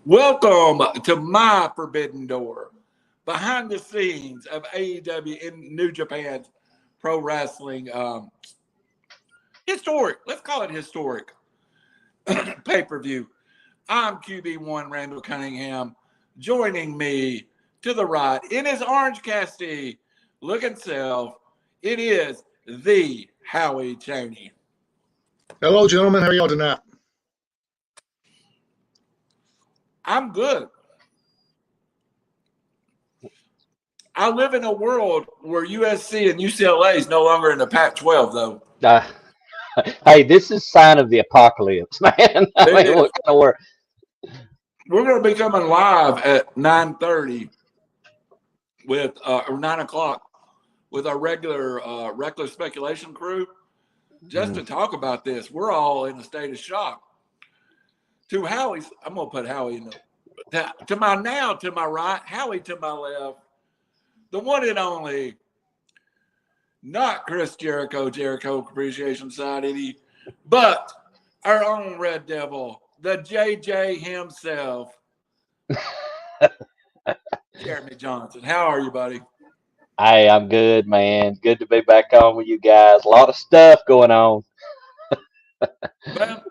Welcome to my forbidden door, behind the scenes of AEW in New Japan's pro wrestling historic, let's call it historic, pay-per-view. I'm QB1 Randall Cunningham. Joining me to the right in his orange Cassidy looking self, it is the Howie Cheney. Hello, gentlemen. How are y'all tonight? I'm good. I live in a world where USC and UCLA is no longer in the Pac-12, though. Hey, this is sign of the apocalypse, man. I mean, what kind of work? We're going to be coming live at 9:30 with or 9 o'clock with our regular Reckless Speculation crew just to talk about this. We're all in a state of shock. To Howie's, I'm going to put Howie in to my right, Howie to my left, the one and only, not Chris Jericho Appreciation Society, but our own Red Devil, the JJ himself, Jeremy Johnson. How are you, buddy? Hey, I'm good, man. Good to be back on with you guys. A lot of stuff going on. Well,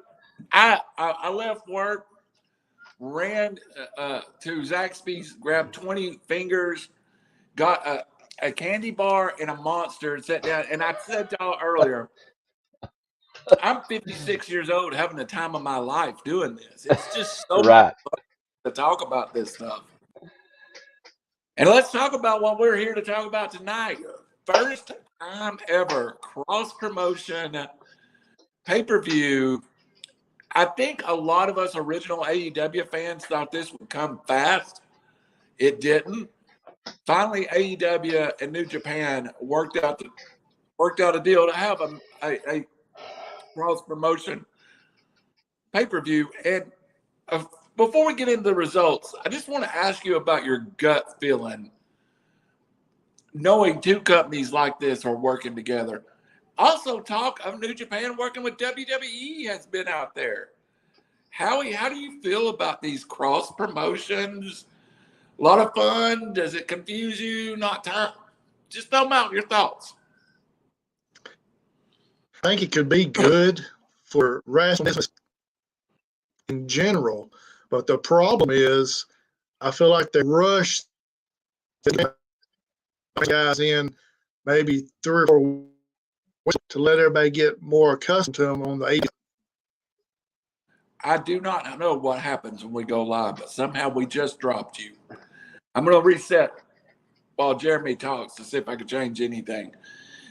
I left work, ran to Zaxby's, grabbed 20 fingers, got a candy bar and a Monster, and sat down. And I said to y'all earlier, I'm 56 years old, having the time of my life doing this. It's just so right fun to talk about this stuff. And let's talk about what we're here to talk about tonight. First time ever cross-promotion pay-per-view. I think a lot of us original AEW fans thought this would come fast. It didn't. Finally, AEW and New Japan worked out a deal to have a cross-promotion pay-per-view. And before we get into the results, I just want to ask you about your gut feeling, knowing two companies like this are working together. Also, talk of New Japan working with WWE has been out there. Howie, how do you feel about these cross promotions? A lot of fun. Does it confuse you? Not time. Just throw them out. Your thoughts. I think it could be good for wrestling business in general, but the problem is, I feel like they rush the guys in maybe 3 or 4 weeks to let everybody get more accustomed to them on the 80. I do not know what happens when we go live, but somehow we just dropped you. I'm going to reset while Jeremy talks to see if I can change anything.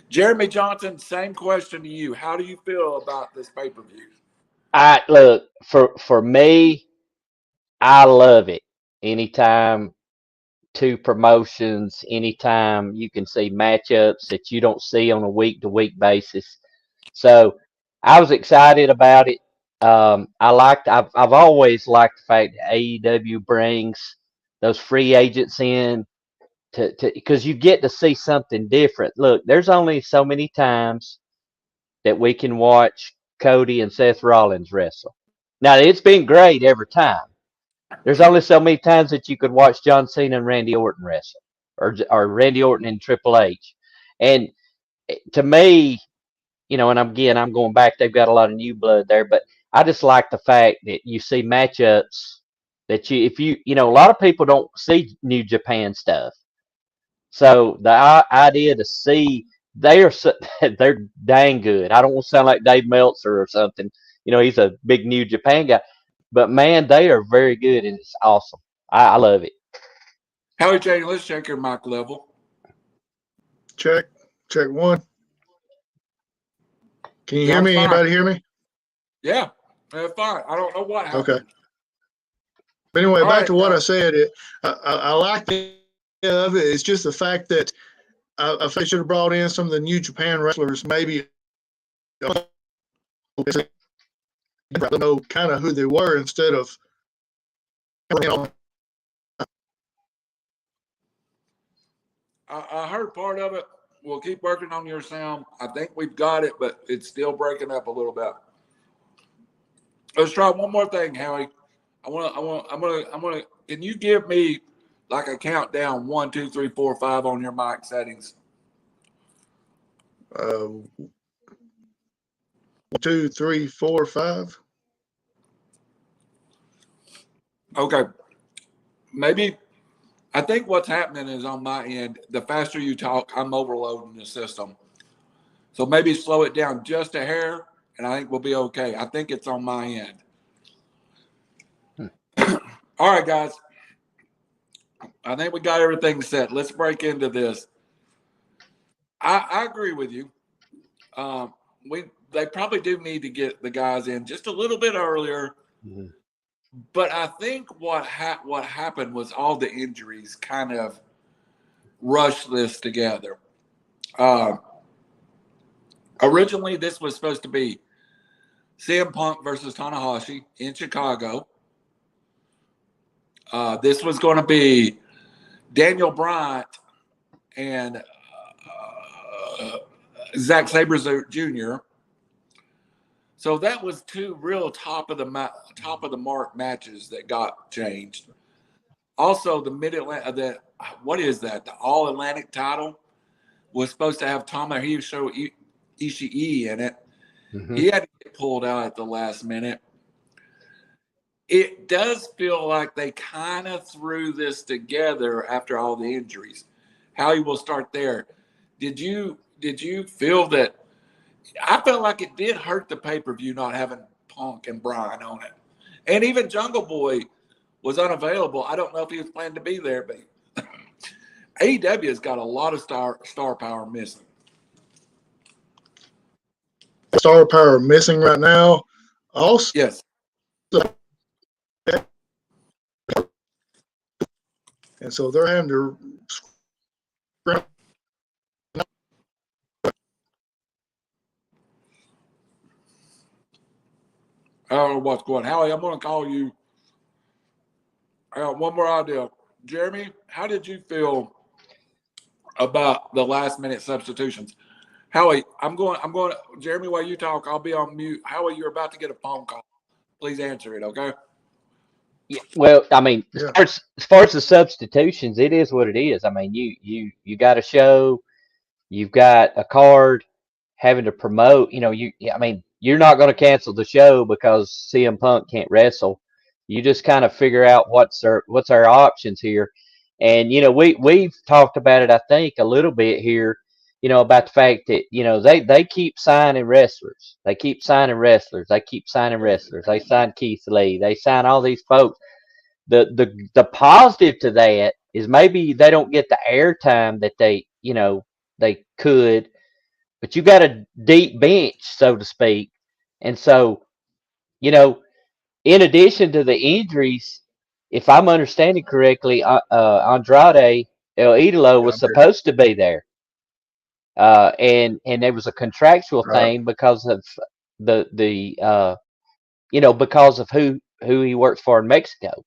Jeremy Johnson, same question to you. How do you feel about this pay-per-view? Look, for me, I love it. Anytime two promotions, anytime you can see matchups that you don't see on a week-to-week basis. So I was excited about it. I've always liked the fact that AEW brings those free agents in because you get to see something different. Look, there's only so many times that we can watch Cody and Seth Rollins wrestle. Now, it's been great every time. There's only so many times that you could watch John Cena and Randy Orton wrestle, or Randy Orton and Triple H. And to me, and I'm going back, they've got a lot of new blood there, but I just like the fact that you see matchups that a lot of people don't see New Japan stuff. So the idea to see they're dang good. I don't want to sound like Dave Meltzer or something. He's a big New Japan guy, but man, they are very good and it's awesome. I love it. Howie J, let's check your mic level. Check 1. Can you hear me? Fine. Anybody hear me? Yeah, fine. I don't know what happened. Okay. But anyway, All back right, to what I said. I like the idea of it. It's just the fact that I think they should have brought in some of the New Japan wrestlers, maybe know kind of who they were instead of. I heard part of it. We'll keep working on your sound. I think we've got it, but it's still breaking up a little bit. Let's try one more thing, Howie. I'm gonna. Can you give me like a countdown 1, 2, 3, 4, 5 on your mic settings? 1, 2, 3, 4, 5. Okay. Maybe I think what's happening is on my end. The faster you talk, I'm overloading the system. So maybe slow it down just a hair, and I think we'll be okay. I think it's on my end. All right, guys. I think we got everything set. Let's break into this. I agree with you. They probably do need to get the guys in just a little bit earlier. Mhm. But I think what happened was all the injuries kind of rushed this together. Originally, this was supposed to be CM Punk versus Tanahashi in Chicago. This was going to be Daniel Bryant and Zack Sabre Jr. So that was two real top of the mark matches that got changed. Also, the Mid-Atlantic, what is that? The All-Atlantic title was supposed to have Tomohiro Ishii in it. Mhm. He had to get pulled out at the last minute. It does feel like they kind of threw this together after all the injuries. Howie, will start there. Did you feel that? I felt like it did hurt the pay-per-view not having Punk and Bryan on it. And even Jungle Boy was unavailable. I don't know if he was planning to be there, but AEW has got a lot of star power missing. Star power missing right now. Also, Yes. and so they're having to. I don't know what's going on. Howie, I'm going to call you. I got one more idea. Jeremy, how did you feel about the last minute substitutions? Howie, I'm going, Jeremy, while you talk, I'll be on mute. Howie, you're about to get a phone call. Please answer it, okay? Yeah, well, I mean, Yeah. as far as the substitutions, it is what it is. I mean, you got a show, you've got a card, having to promote. I mean, you're not going to cancel the show because CM Punk can't wrestle. You just kind of figure out what's our options here, and we've talked about it. I think a little bit here. About the fact that they keep signing wrestlers. They keep signing wrestlers. They keep signing wrestlers. They sign Keith Lee. They sign all these folks. The positive to that is maybe they don't get the airtime that they could, but you got a deep bench, so to speak. And so, in addition to the injuries, if I'm understanding correctly, Andrade El Idolo was supposed to be there. And there was a contractual thing because of because of who he works for in Mexico.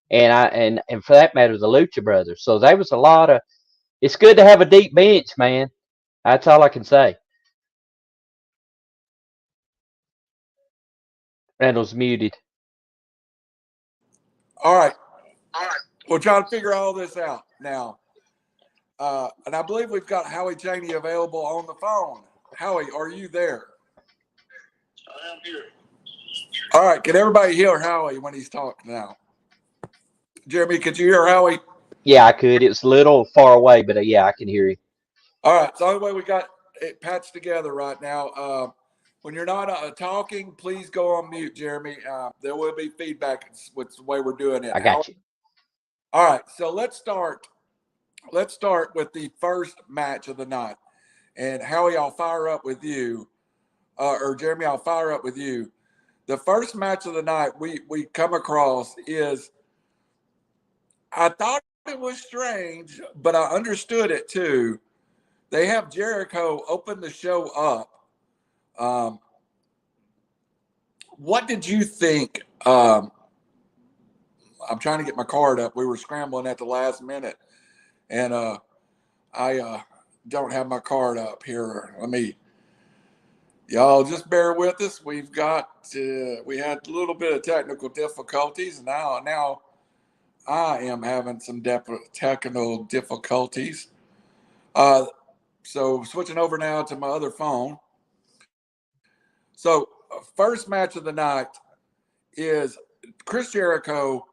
And for that matter, the Lucha Brothers. So there was a lot of. It's good to have a deep bench, man. That's all I can say. Randall's muted. All right. We're trying to figure all this out now. And I believe we've got Howie Cheney available on the phone. Howie, are you there? I am here. All right. Can everybody hear Howie when he's talking now? Jeremy, could you hear Howie? Yeah, I could. It was a little far away, but yeah, I can hear you. All right. So the only way we got it patched together right now. When you're not talking, please go on mute, Jeremy. There will be feedback with the way we're doing it. I got you. All right. So let's start. Let's start with the first match of the night. And Howie, I'll fire up with you. Or Jeremy, I'll fire up with you. The first match of the night we come across is, I thought it was strange, but I understood it too. They have Jericho open the show up. What did you think? I'm trying to get my card up. We were scrambling at the last minute, and I don't have my card up here. Let me Y'all just bear with us. We had a little bit of technical difficulties. Now I am having some technical difficulties. So switching over now to my other phone. So first match of the night is Chris Jericho,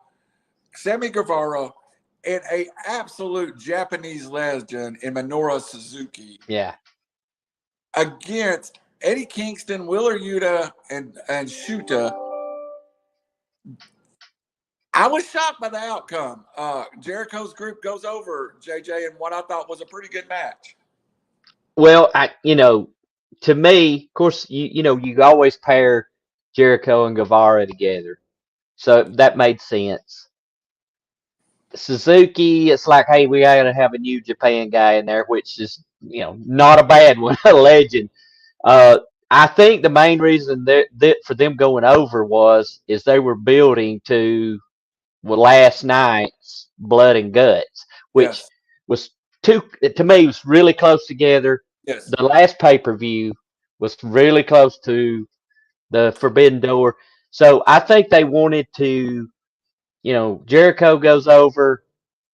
Sammy Guevara, and a absolute Japanese legend in Minoru Suzuki. Yeah. Against Eddie Kingston, Wheeler Yuta, and Shota. I was shocked by the outcome. Jericho's group goes over, JJ, in what I thought was a pretty good match. Well, to me, of course, you always pair Jericho and Guevara together, so that made sense. Suzuki, it's like, hey, we got to have a New Japan guy in there, which is not a bad one, a legend. I think the main reason that for them going over is they were building to last night's Blood and Guts, which was to me was really close together. Yes. The last pay-per-view was really close to the Forbidden Door. So I think they wanted to, Jericho goes over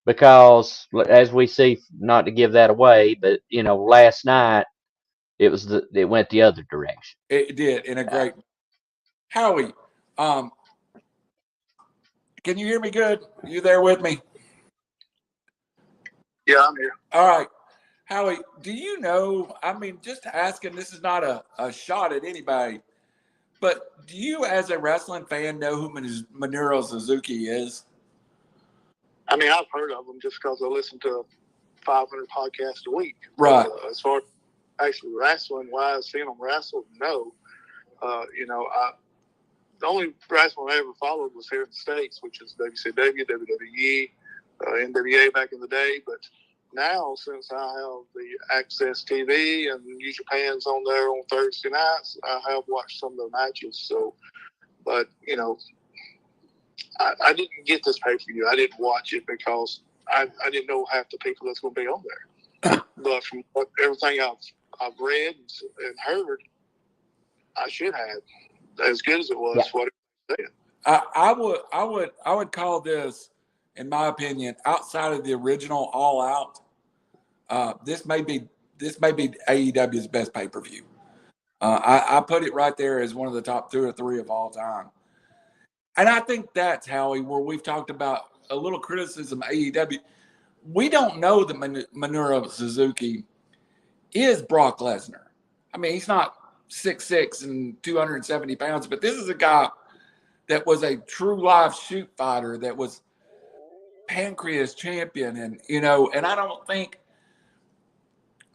because, as we see, not to give that away, but last night it went the other direction. It did in a great. Howie, can you hear me good? You there with me? Yeah, I'm here. All right. Howie, do you know, just asking, this is not a shot at anybody, but do you as a wrestling fan know who Minoru Suzuki is? I've heard of them just because I listen to 500 podcasts a week. Right. As far as actually wrestling-wise, seeing them wrestle, no. The only wrestling I ever followed was here in the States, which is WCW, WWE, NWA back in the day. But now, since I have the Access TV and New Japan's on there on Thursday nights, I have watched some of the matches. So, but, I didn't get this pay-per-view. I didn't watch it because I didn't know half the people that's going to be on there. But from everything I've read and heard, I should have. As good as it was, what it said. I would call this, in my opinion, outside of the original All Out. This may be AEW's best pay per view. I put it right there as one of the top 2 or 3 of all time. And I think that's Howie, where we've talked about a little criticism of AEW. We don't know that Minoru Suzuki is Brock Lesnar. He's not 6'6" and 270 pounds, but this is a guy that was a true live shoot fighter, that was Pancreas champion, and I don't think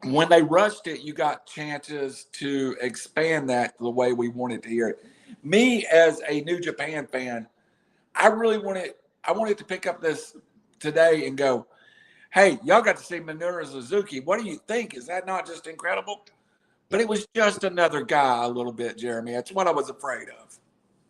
when they rushed it, you got chances to expand that the way we wanted to hear it. Me as a New Japan fan, I wanted to pick up this today and go, hey, y'all got to see Minoru Suzuki. What do you think? Is that not just incredible? But it was just another guy a little bit, Jeremy. That's what I was afraid of.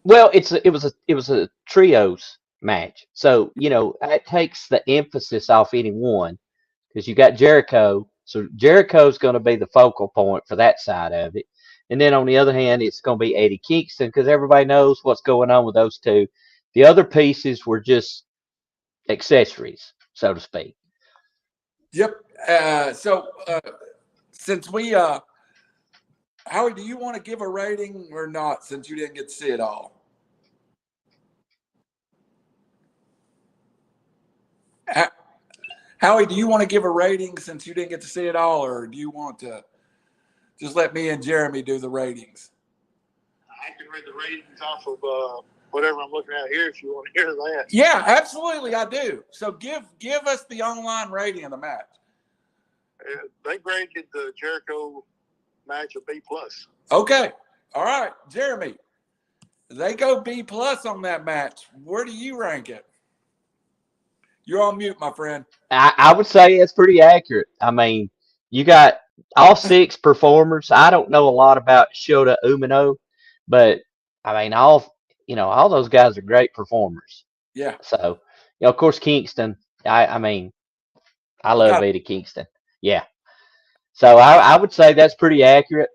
Well, it was a trios match, so it takes the emphasis off any one, because you got Jericho, so Jericho's going to be the focal point for that side of it, and then on the other hand, it's going to be Eddie Kingston, because everybody knows what's going on with those two. The other pieces were just accessories, so to speak. Yep. So since we Howie, do you want to give a rating or not, since you didn't get to see it all? Howie, do you want to give a rating since you didn't get to see it all, or do you want to just let me and Jeremy do the ratings? I can read the ratings off of whatever I'm looking at here if you want to hear that. Yeah, absolutely, I do. So give us the online rating of the match. They graded the Jericho match a B+. Okay. All right, Jeremy. They go B+ on that match. Where do you rank it? You're on mute, my friend. I would say it's pretty accurate. You got all 6 performers. I don't know a lot about Shota Umino, but all those guys are great performers. Yeah. So, of course, Kingston. I love Eddie Kingston. Yeah. So I would say that's pretty accurate.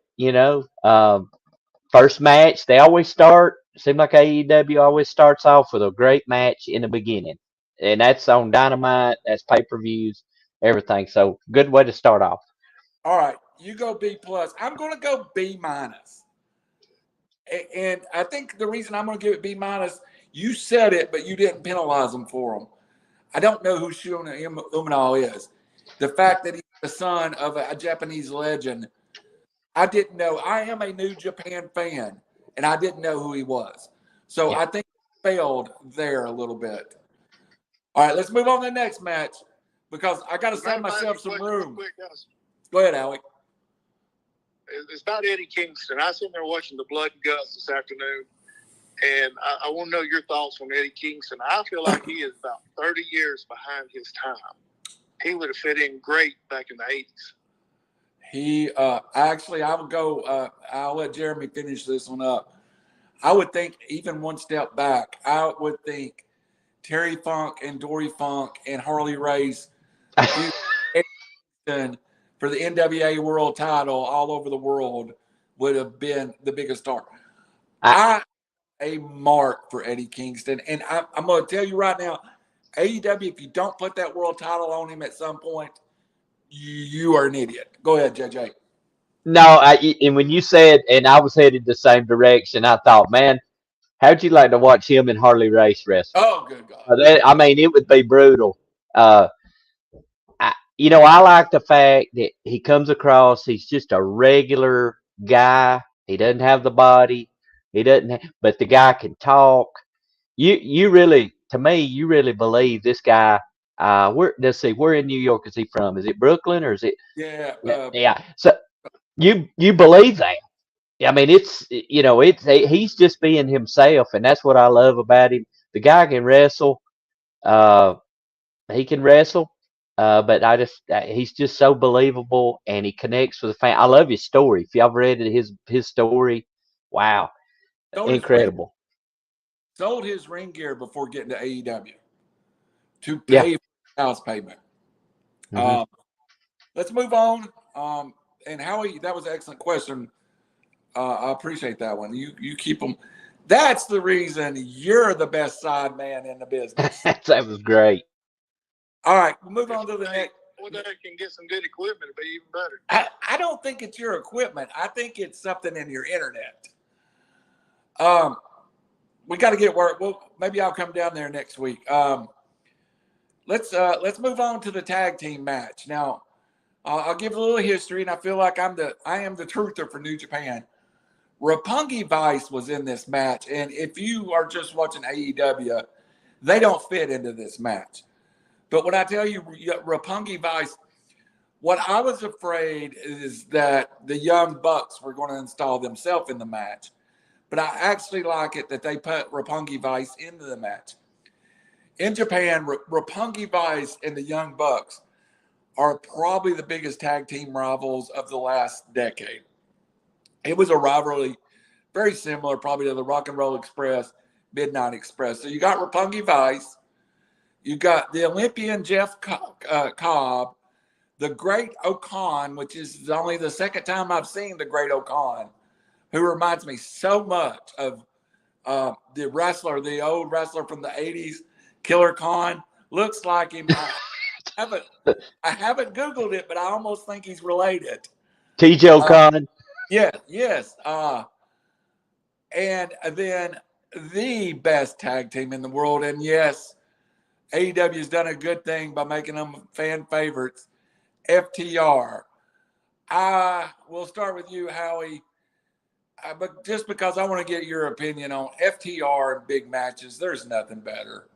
First match, they always start. Seems like AEW always starts off with a great match in the beginning, and that's on Dynamite. That's pay-per-views, everything. So good way to start off. All right, you go B plus. I'm going to go B minus, and I think the reason I'm going to give it B minus, you said it, but you didn't penalize them for them. I don't know who Shota Umino is. The fact that he's the son of a Japanese legend, I didn't know. I am a New Japan fan, and I didn't know who he was. So Yeah. I think he failed there a little bit. All right, let's move on to the next match because I got to save myself some room. Go ahead, Alec. It's about Eddie Kingston. I was sitting there watching the Blood and Guts this afternoon, and I want to know your thoughts on Eddie Kingston. I feel like he is about 30 years behind his time. He would have fit in great back in the 80s. He actually, I would go. I'll let Jeremy finish this one up. I would think even one step back. I would think Terry Funk and Dory Funk and Harley Race for the NWA World Title all over the world would have been the biggest star. A mark for Eddie Kingston, and I'm going to tell you right now, AEW, if you don't put that world title on him at some point, you are an idiot. Go ahead, JJ. No, and when you said, and I was headed the same direction, I thought, man, how'd you like to watch him and Harley Race wrestle? Oh, good God. I mean, it would be brutal. I like the fact that he comes across, he's just a regular guy. He doesn't have the body. But the guy can talk. You really, to me, you really believe this guy. Let's see, where in New York is he from? Is it Brooklyn or is it? Yeah. Yeah. So you believe that. I mean, he's just being himself, and that's what I love about him. The guy can wrestle. He can wrestle. But he's just so believable, and he connects with the fan. I love his story. If y'all read his story, wow, incredible. Sold his ring gear before getting to AEW to pay for house payment. Mm-hmm. Let's move on. And Howie, that was an excellent question. I appreciate that one. You keep them. That's the reason you're the best side man in the business. That was great. All right, we'll move on to the next. Well, they can get some good equipment to be even better. I don't think it's your equipment. I think it's something in your internet. We got to get work. Well, maybe I'll come down there next week. Let's move on to the tag team match. Now, I'll give a little history, and I feel like I am the truther for New Japan. Roppongi Vice was in this match, and if you are just watching AEW, they don't fit into this match. But when I tell you Roppongi Vice, what I was afraid is that the Young Bucks were going to install themselves in the match. But I actually like it that they put Roppongi Vice into the match. In Japan, Roppongi Vice and the Young Bucks are probably the biggest tag team rivals of the last decade. It was a rivalry very similar probably to the Rock and Roll Express, Midnight Express. So you got Roppongi Vice. You got the Olympian Jeff Cobb, the Great Okan, which is only the second time I've seen the Great Okan, who reminds me so much of the old wrestler from the 80s, Killer Khan. Looks like him. I haven't Googled it, but I almost think he's related. T.J. Okan. Yes. And then the best tag team in the world, and yes, AEW has done a good thing by making them fan favorites. FTR. I will start with you, Howie, but just because I want to get your opinion on FTR in big matches, there's nothing better.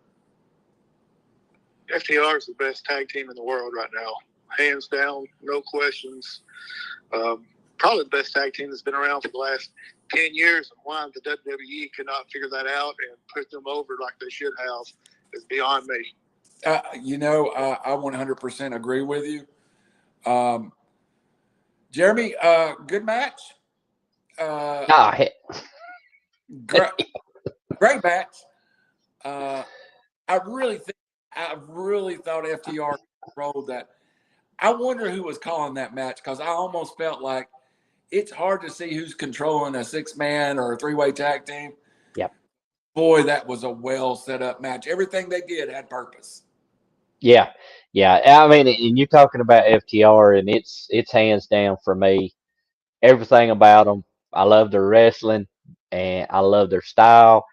FTR is the best tag team in the world right now, hands down, no questions. Probably the best tag team that's been around for the last 10 years, and why the WWE could not figure that out and put them over like they should have is beyond me. I 100% agree with you. Jeremy, good match. Great match. I really thought FTR rolled that. I wonder who was calling that match because I almost felt like it's hard to see who's controlling a 6-man or a 3-way tag team. Yep. Boy, that was a well set up match. Everything they did had purpose. Yeah. Yeah. I mean, and you're talking about FTR, and it's hands down for me. Everything about them. I love their wrestling, and I love their style.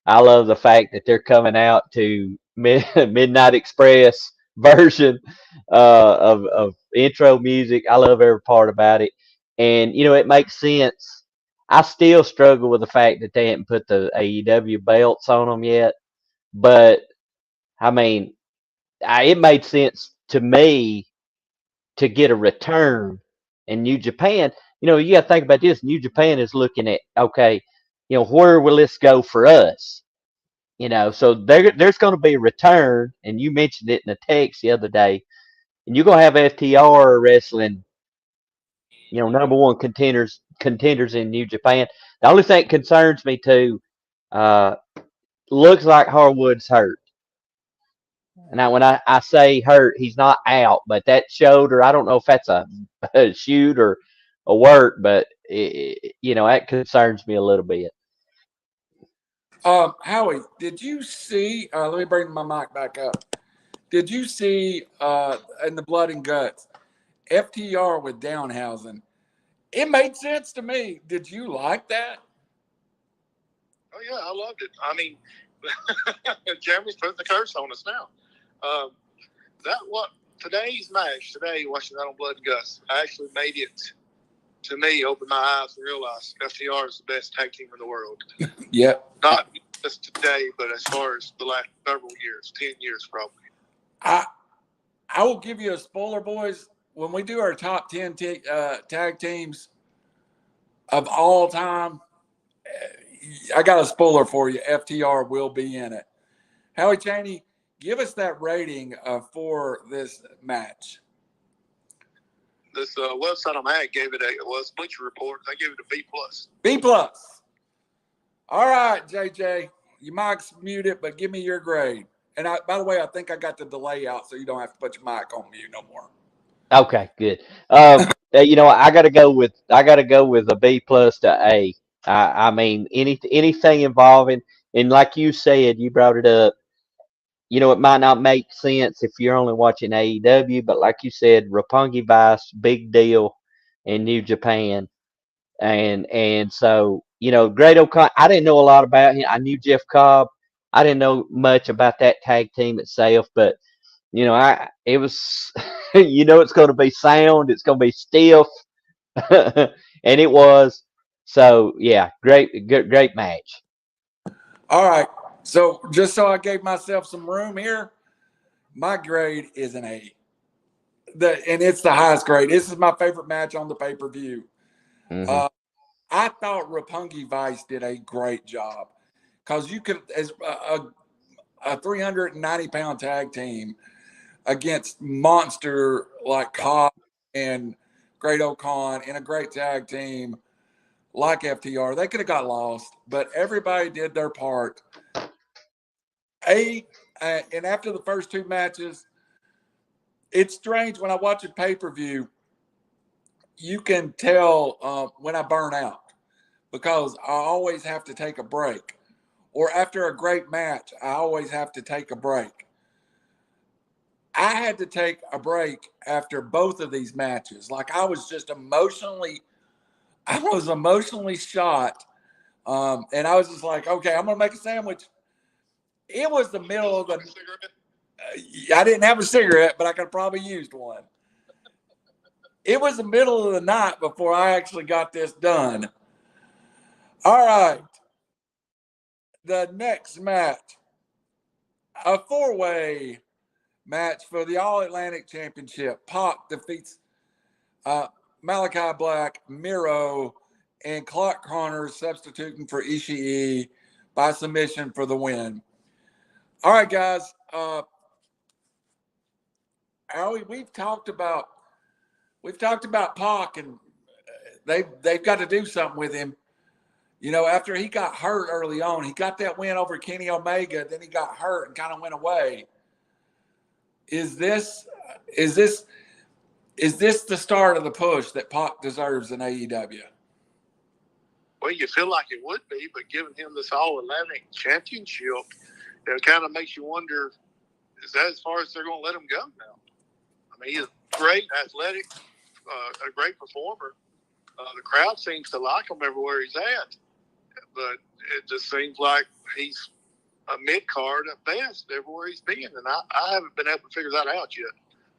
I love the fact that they're coming out to Midnight Express version of intro music. I love every part about it, and it makes sense. I still struggle with the fact that they hadn't put the AEW belts on them yet, but I mean, it made sense to me to get a return in New Japan. You got to think about this. New Japan is looking at, okay, where will this go for us? So there's going to be a return, and you mentioned it in a text the other day, and you're going to have FTR wrestling, number one contenders in New Japan. The only thing that concerns me too, looks like Harwood's hurt. Now, when I say hurt, he's not out, but that shoulder, I don't know if that's a shoot or a work, but that concerns me a little bit. Howie, did you see? Let me bring my mic back up. Did you see in the Blood and Guts FTR with Downhausen? It made sense to me. Did you like that? Oh yeah, I loved it. I mean, Jeremy's putting the curse on us now. Today's match today, watching that on Blood and Guts, actually made it to me, open my eyes and realize FTR is the best tag team in the world. Yep. Not just today, but as far as the last several years, 10 years probably. I will give you a spoiler, boys. When we do our top 10 tag teams of all time, I got a spoiler for you. FTR will be in it. Howie Chaney, give us that rating for this match. This website I'm at gave it was Bleacher Report. I gave it a B+. B+. All right, JJ, your mic's muted, but give me your grade. And by the way, I think I got the delay out, so you don't have to put your mic on mute no more. Okay, good. I gotta go with a B+ to A. I mean, anything involving, and like you said, you brought it up. It might not make sense if you're only watching AEW, but like you said, Roppongi Vice, big deal in New Japan, and so Great O'Connor. I didn't know a lot about him. I knew Jeff Cobb. I didn't know much about that tag team itself, but it was, it's going to be sound, it's going to be stiff, and it was. So yeah, great match. All right. So just so I gave myself some room here, my grade is an A. And it's the highest grade. This is my favorite match on the pay-per-view. Mm-hmm. I thought Roppongi Vice did a great job because you could, as a 390-pound tag team against monster like Cobb and Great O'Con in a great tag team like FTR, they could have got lost, but everybody did their part. And after the first two matches, it's strange when I watch a pay-per-view, you can tell when I burn out because I always have to take a break. Or after a great match, I always have to take a break. I had to take a break after both of these matches. Like I was emotionally shot. And I was just like, okay, I'm going to make a sandwich. It was the middle of the I didn't have a cigarette, but I could have probably used one. It was the middle of the night before I actually got this done. All right. The next match, a 4-way match for the All-Atlantic Championship. Pac defeats Malakai Black, Miro, and Clark Connors, substituting for Ishii by submission for the win. All right, guys. Howie, we've talked about Pac, and they've got to do something with him. After he got hurt early on, he got that win over Kenny Omega. Then he got hurt and kind of went away. Is this Is this the start of the push that Pac deserves in AEW? Well, you feel like it would be, but giving him this All-Atlantic Championship, it kind of makes you wonder, is that as far as they're going to let him go now? I mean, he's great, athletic, a great performer. The crowd seems to like him everywhere he's at, but it just seems like he's a mid-card at best everywhere he's been, and I haven't been able to figure that out yet.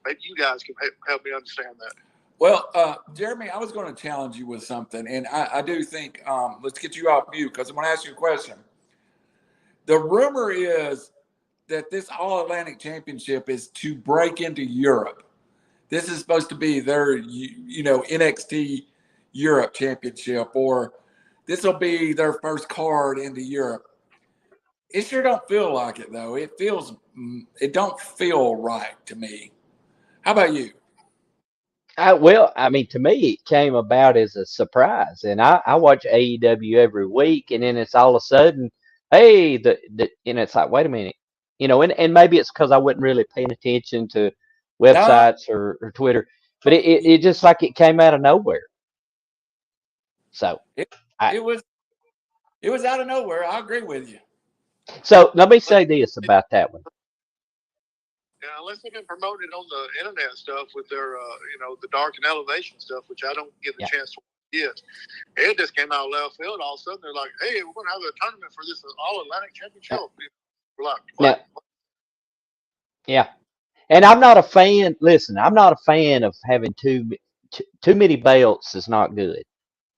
Maybe you guys can help me understand that. Well, Jeremy, I was going to challenge you with something, and I do think let's get you off mute because I'm going to ask you a question. The rumor is that this All-Atlantic Championship is to break into Europe. This is supposed to be their, NXT Europe Championship, or this will be their first card into Europe. It sure don't feel like it, though. It don't feel right to me. How about you? Well, I mean, to me, it came about as a surprise, and I watch AEW every week, and then it's all of a sudden, hey, and it's like, wait a minute, and maybe it's because I wasn't really paying attention to websites or Twitter, but it just like it came out of nowhere. So it was out of nowhere. I agree with you. So let me say this about that one. Yeah, unless they've been promoting on the internet stuff with their, the dark and elevation stuff, which I don't get the chance to get. It just came out of left field. All of a sudden, they're like, "Hey, we're going to have a tournament for this All-Atlantic Championship." We're like, "What?" Yeah, and I'm not a fan. Listen, I'm not a fan of having too many belts. Is not good.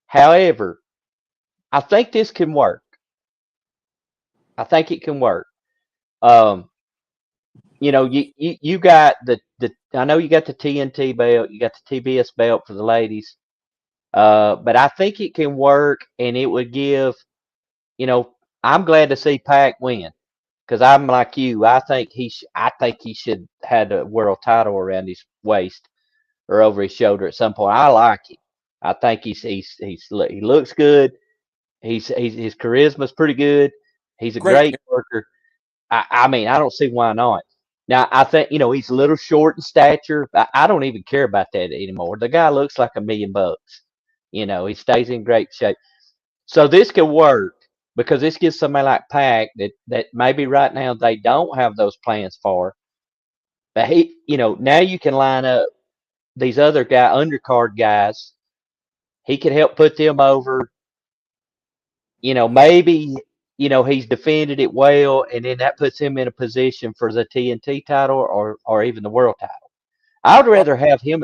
However, I think this can work. I think it can work. You got the I know you got the TNT belt, you got the TBS belt for the ladies, but I think it can work, and it would give, I'm glad to see Pac win because I'm like you. I think he should had a world title around his waist or over his shoulder at some point. I like him. I think he looks good. His charisma's pretty good. He's a great worker. I mean, I don't see why not. Now, I think, he's a little short in stature. I don't even care about that anymore. The guy looks like $1 million. He stays in great shape. So this could work because this gives somebody like Pac that maybe right now they don't have those plans for. But now you can line up these other undercard guys. He could help put them over. Maybe he's defended it well, and then that puts him in a position for the TNT title or even the world title. I would rather have him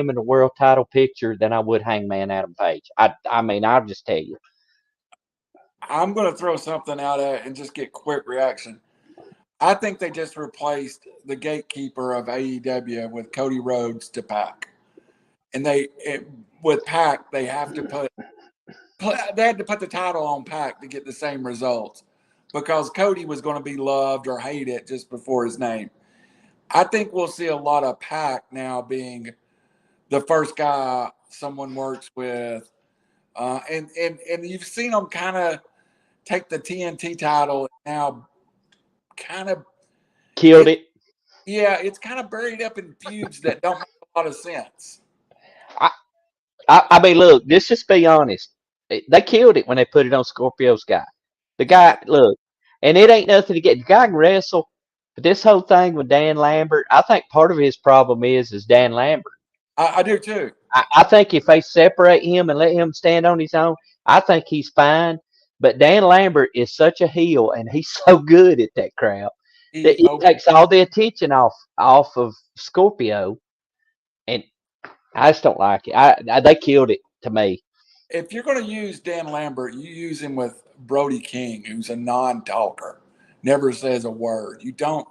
in the world title picture than I would Hangman Adam Page. I mean, I'll just tell you. I'm going to throw something out at and just get quick reaction. I think they just replaced the gatekeeper of AEW with Cody Rhodes to Pac, and with Pac they had to put the title on Pac to get the same results because Cody was going to be loved or hated just before his name. I think we'll see a lot of Pac now being the first guy someone works with. And you've seen him kind of take the TNT title and now kind of killed it. Yeah, it's kind of buried up in feuds that don't make a lot of sense. I mean, look, let's just be honest. They killed it when they put it on Scorpio's guy. The guy, look, and it ain't nothing to get. The guy can wrestle, but this whole thing with Dan Lambert, I think part of his problem is Dan Lambert. I do too. I think if they separate him and let him stand on his own, I think he's fine. But Dan Lambert is such a heel, and he's so good at that crowd that he takes all the attention off of Scorpio, and I just don't like it. They killed it to me. If you're going to use Dan Lambert, you use him with Brody King, who's a non-talker, never says a word. You don't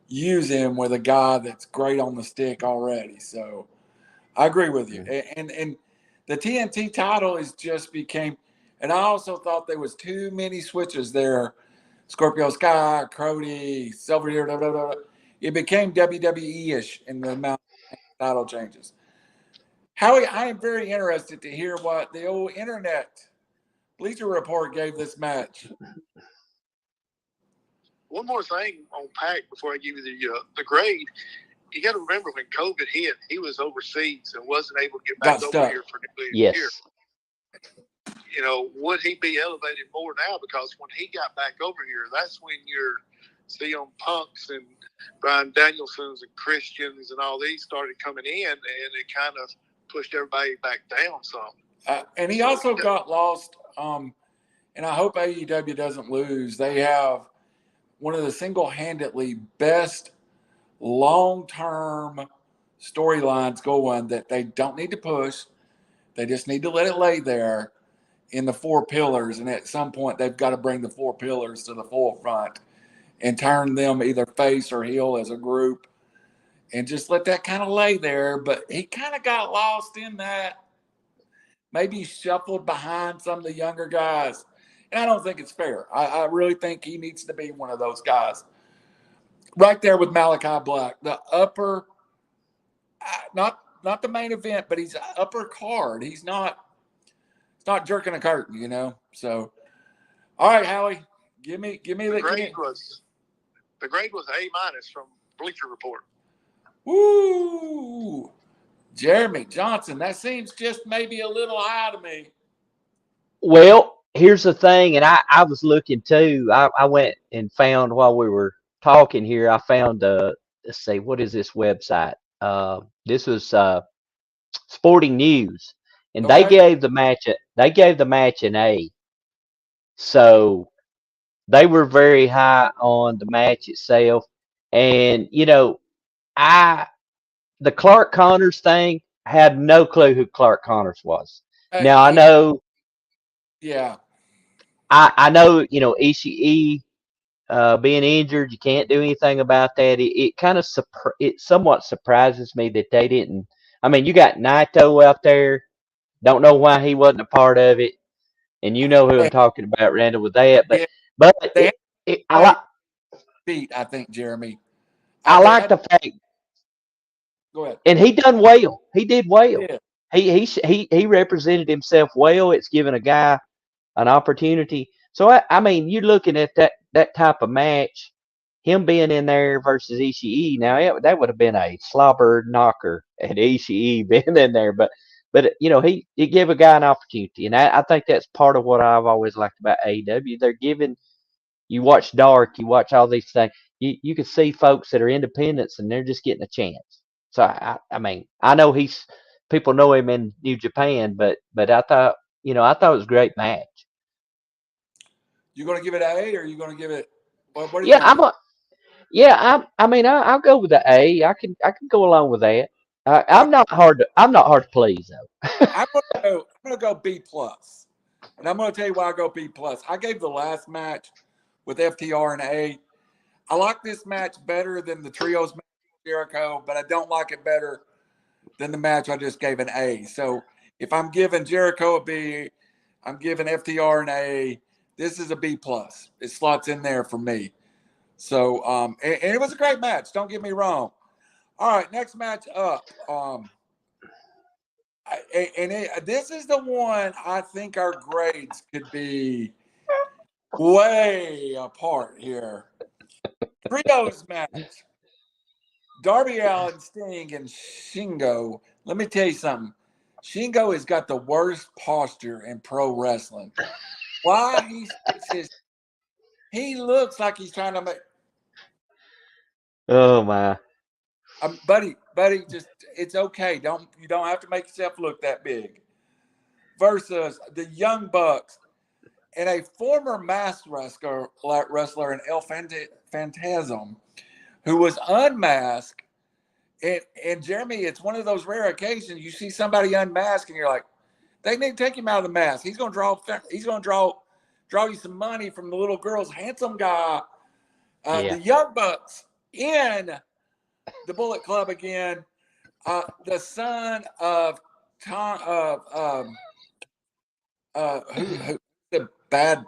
use him with a guy that's great on the stick already. So I agree with you. And the TNT title is just became, and I also thought there was too many switches there. Scorpio Sky, Cody, Silver here, blah, blah, blah. It became WWE-ish in the amount of title changes. Howie, I am very interested to hear what the old internet Bleacher Report gave this match. One more thing on Pac before I give you the grade. you got to remember when COVID hit, he was overseas and wasn't able to get back over here for nearly a year. Yes. You know, would he be elevated more now? Because when he got back over here, that's when you're seeing Punks and Brian Danielsons and Christians and all these started coming in, and it kind of pushed everybody back down some. And he also got lost. And I hope AEW doesn't lose. They have one of the single-handedly best long-term storylines going that they don't need to push. They just need to let it lay there in the 4 pillars. And at some point, they've got to bring the 4 pillars to the forefront and turn them either face or heel as a group and just let that kind of lay there. But he kind of got lost in that, maybe shuffled behind some of the younger guys. And I don't think it's fair. I really think he needs to be one of those guys. Right there with Malakai Black, the upper, not the main event, but he's upper card. He's not jerking a curtain, you know. So, all right, Howie, give me the grade was A- from Bleacher Report. Woo, Jeremy Johnson. That seems just maybe a little high to me. Well, here's the thing, and I was looking too. I went and found while we were talking here, I found let's see, what is this website? This was Sporting News, and Okay. they gave the match an A. So they were very high on the match itself. And you know, the Clark Connors thing, I had no clue who Clark Connors was. Now I know. Yeah. I know, you know, Ishii being injured, you can't do anything about that. It kind of it somewhat surprises me that they didn't. I mean, you got Naito out there. Don't know why he wasn't a part of it, and you know who I'm talking about, Randall, with that. But I like beat. I think Jeremy. I like the fact. Go ahead. And he done well. He did well. Yeah. He represented himself well. It's given a guy an opportunity. So I mean, you're looking at that type of match, him being in there versus Ishii. Now that would have been a slobber knocker at Ishii being in there, but you know he gave a guy an opportunity, and I think that's part of what I've always liked about AEW. They're giving. You watch Dark, you watch all these things. You can see folks that are independents, and they're just getting a chance. So I mean, I know people know him in New Japan, but I thought it was a great match. You going to give it an A, or are you going to give it? What do you Yeah, think? I mean, I'll go with the A. I can go along with that. I'm not hard to please though. I'm going to go B plus, and I'm going to tell you why I go B plus. I gave the last match with FTR an A. I like this match better than the trios match with Jericho, but I don't like it better than the match I just gave an A. So if I'm giving Jericho a B, I'm giving FTR an A. This is a B plus. It slots in there for me. So and it was a great match. Don't get me wrong. All right, next match up. This is the one I think our grades could be way apart here. Trios match. Darby Allin, Sting, and Shingo. Let me tell you something. Shingo has got the worst posture in pro wrestling. Why he looks like he's trying to make. Oh my. Buddy, just it's okay. You don't have to make yourself look that big. Versus the Young Bucks and a former masked wrestler in El Phantasm, who was unmasked. And Jeremy, it's one of those rare occasions you see somebody unmasked and you're like, they need to take him out of the mask. He's going to draw you some money from the little girl's handsome guy. The Young Bucks in the Bullet Club again. The son of Tom who the bad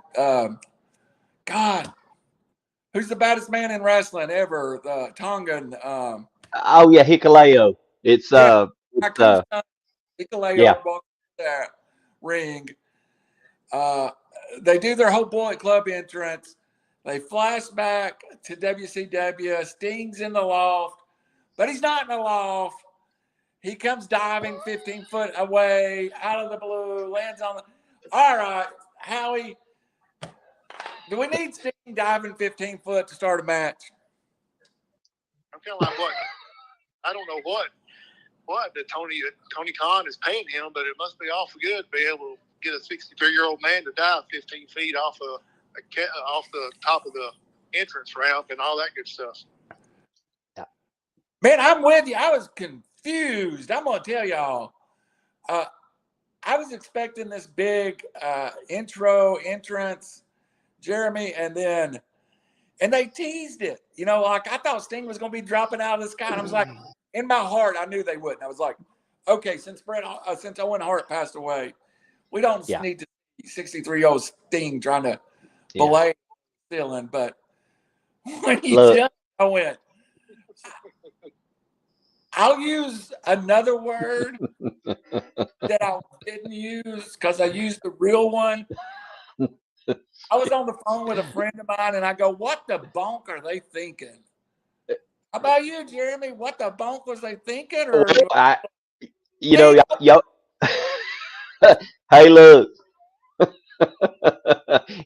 God. Who's the baddest man in wrestling ever? The Tongan. Oh yeah, Hikuleo. It's Hikuleo yeah. walks that ring. They do their whole Bullet Club entrance. They flash back to WCW. Sting's in the loft but he's not in a loft. He comes diving 15 foot away, out of the blue, lands on the. All right, Howie, do we need Sting diving 15 foot to start a match? I'm kind of like, what? I don't know what that Tony Khan is paying him, but it must be awful good to be able to get a 63-year-old man to dive 15 feet off the top of the entrance ramp and all that good stuff. Man, I'm with you. I was confused. I'm going to tell y'all. I was expecting this big entrance, Jeremy, and they teased it. You know, like I thought Sting was going to be dropping out of the sky. And I was like, in my heart, I knew they wouldn't. I was like, okay, since Owen Hart passed away, we don't need to see 63-year-old Sting trying to belay the ceiling. But when he jumped, I went, I'll use another word that I didn't use because I used the real one. I was on the phone with a friend of mine, and I go, what the bonk are they thinking? How about you, Jeremy? What the bonk was they thinking? Or hey, look.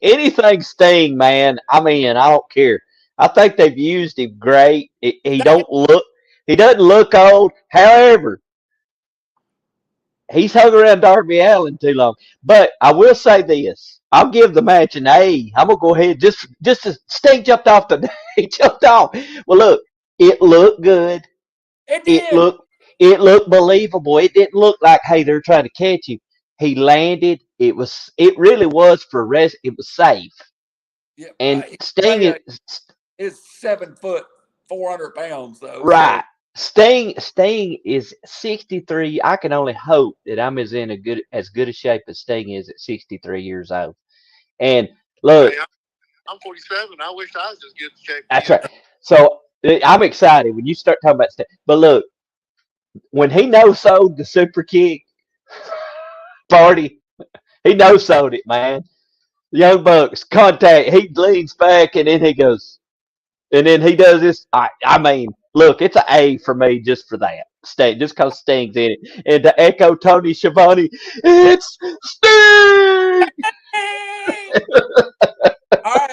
Anything Sting, man. I mean, I don't care. I think they've used him great. He doesn't look old. However, he's hung around Darby Allin too long. But I will say this. I'll give the match an A. I'm gonna go ahead. Just as Sting jumped off he jumped off. Well, look, it looked good. It did. It looked believable. It didn't look like, hey, they're trying to catch him. He landed. It really was for rest. It was safe. Yeah, and Sting is 7 foot, 400 pounds though. Right. So. Sting is 63. I can only hope that I'm as good a shape as Sting is at 63 years old. And look, hey, I'm 47. I wish I was as good a shape. That's right. So I'm excited when you start talking about Sting. But look, when he no-sold the super kick party, he no-sold it, man. Young Bucks contact. He leans back and then he goes, and then he does this. I mean, look, it's an A for me just for that. Sting, just because Sting's in it. And to echo Tony Schiavone, it's Sting. All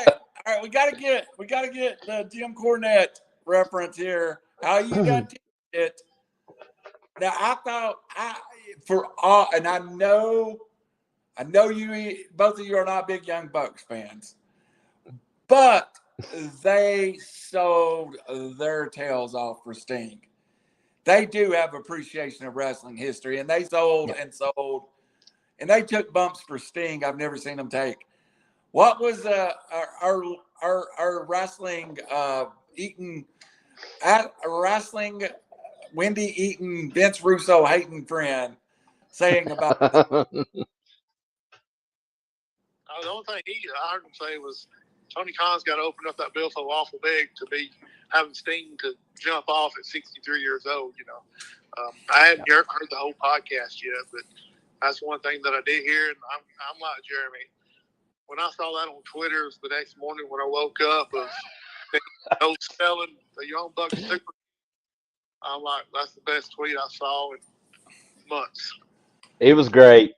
right, we gotta get the Jim Cornette reference here. How you got it? Now I thought and I know you both of you are not big Young Bucks fans, but they sold their tails off for Sting. They do have appreciation of wrestling history, and they sold and sold, and they took bumps for Sting I've never seen them take. What was our wrestling Wendy Eaton, Vince Russo hating friend saying about the only thing I heard him say was Tony Khan's got to open up that bill so awful big to be having Sting to jump off at 63 years old. You know, I hadn't heard the whole podcast yet, but that's one thing that I did hear, and I'm like Jeremy. When I saw that on Twitter the next morning when I woke up of selling the Young Bucks super, I'm like, that's the best tweet I saw in months. It was great.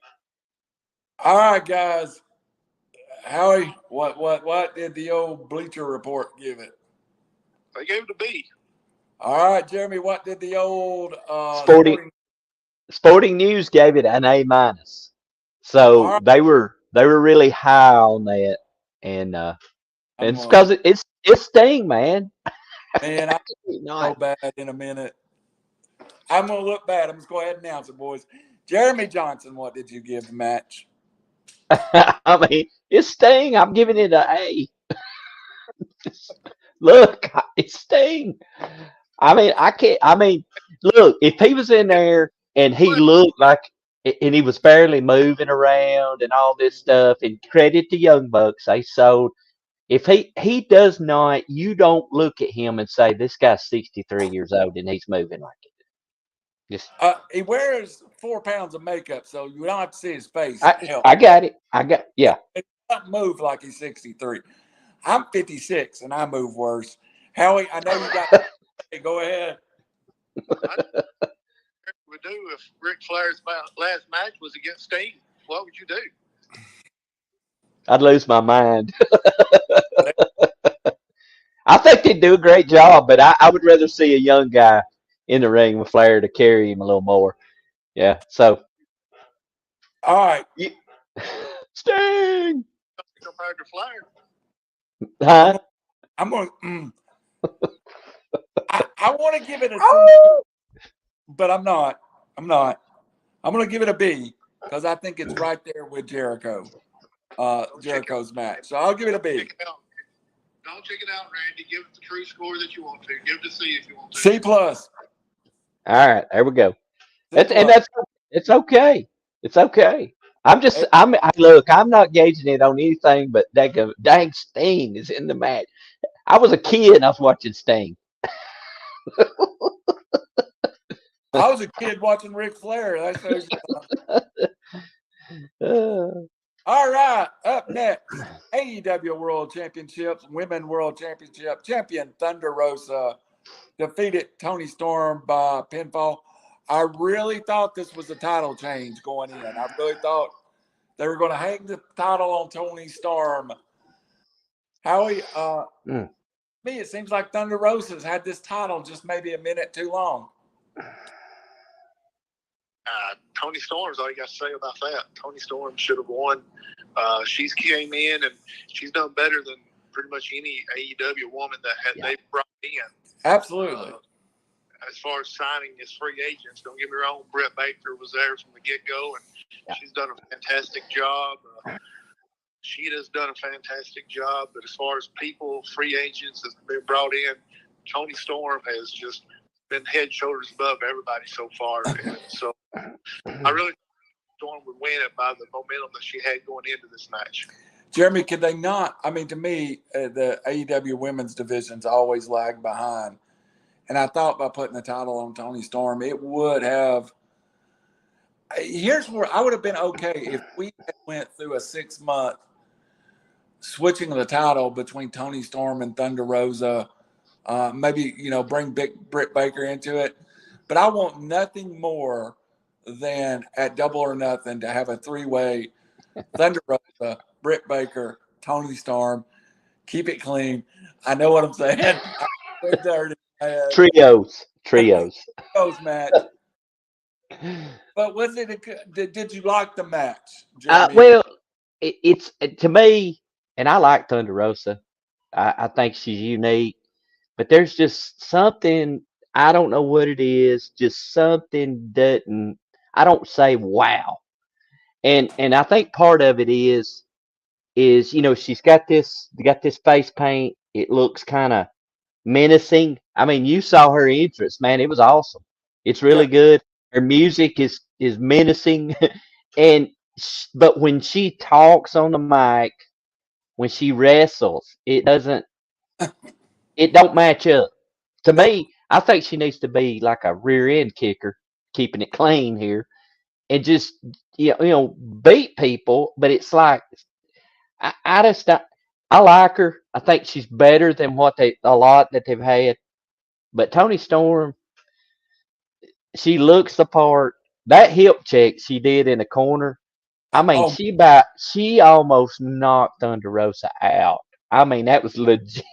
All right, guys. Howie, what did the old Bleacher Report give it? They gave it a B. All right, Jeremy, what did the old Sporting News gave it an A-. So right. they were really high on that, and it's because it's Sting, man. Man, I'll go bad in a minute. I'm gonna look bad. I'm just go ahead and announce it, boys. Jeremy Johnson, what did you give the match? I mean, it's Sting. I'm giving it an A. Look, it's Sting. I mean, I can't. I mean, look, if he was in there and he looked like, and he was barely moving around and all this stuff, and credit to Young Bucks, they sold. If he does not, you don't look at him and say, this guy's 63 years old and he's moving like it. Just he wears 4 pounds of makeup, so you don't have to see his face. I got it. It doesn't move like he's 63. I'm 56 and I move worse. Howie, I know you got. Go ahead. Would do if Ric Flair's last match was against Sting? What would you do? I'd lose my mind. I think they'd do a great job, but I would rather see a young guy in the ring with Flair to carry him a little more. Yeah. So, All right. Sting. Compared to Flair. Huh? I'm going. I want to give it a C, but I'm not. I'm going to give it a B because I think it's right there with Jericho. Jericho's match. So I'll give it a B. Don't check it out, Randy. Give it the true score that you want to. Give it a C if you want to. C plus. All right, there we go. It's okay. It's okay. Look, I'm not gauging it on anything but dang Sting is in the match. I was a kid and I was watching Sting. I was a kid watching Ric Flair. That shows you. All right, up next, AEW World Championships, Women World Championship champion Thunder Rosa defeated Toni Storm by pinfall. I really thought this was a title change going in. I really thought they were going to hang the title on Toni Storm. Howie, me, it seems like Thunder Rosa's had this title just maybe a minute too long. Toni Storm's all you got to say about that. Toni Storm should have won. She's came in and she's done better than pretty much any AEW woman that they've brought in. Absolutely. As far as signing as free agents, don't get me wrong, Britt Baker was there from the get-go, and she's done a fantastic job. Sheeta's done a fantastic job. But as far as people, free agents that's been brought in, Toni Storm has just been head shoulders above everybody so far. And so I really think Storm would win it by the momentum that she had going into this match. Jeremy, could they not? I mean, to me, the AEW women's divisions always lag behind. And I thought by putting the title on Toni Storm, it would have. Here's where I would have been okay if we went through a 6-month switching of the title between Toni Storm and Thunder Rosa. Maybe, bring Britt Baker into it. But I want nothing more than at Double or Nothing to have a 3-way Thunder Rosa, Britt Baker, Toni Storm. Keep it clean. I know what I'm saying. Dirty. Trios match. But was it? Did you like the match? Well, it's to me, and I like Thunder Rosa. I think she's unique, but there's just something, I don't know what it is. Just something doesn't. I don't say wow, and I think part of it is she's got this face paint. It looks kind of menacing. I mean, you saw her entrance, man. It was awesome. It's really good. Her music is menacing, but when she talks on the mic, when she wrestles, it don't match up. To me, I think she needs to be like a rear end kicker, keeping it clean here, and just beat people. But it's like I like her. I think she's better than a lot that they've had. But Toni Storm, she looks the part. That hip check she did in the corner, I mean, she almost knocked Thunder Rosa out. I mean, that was legit.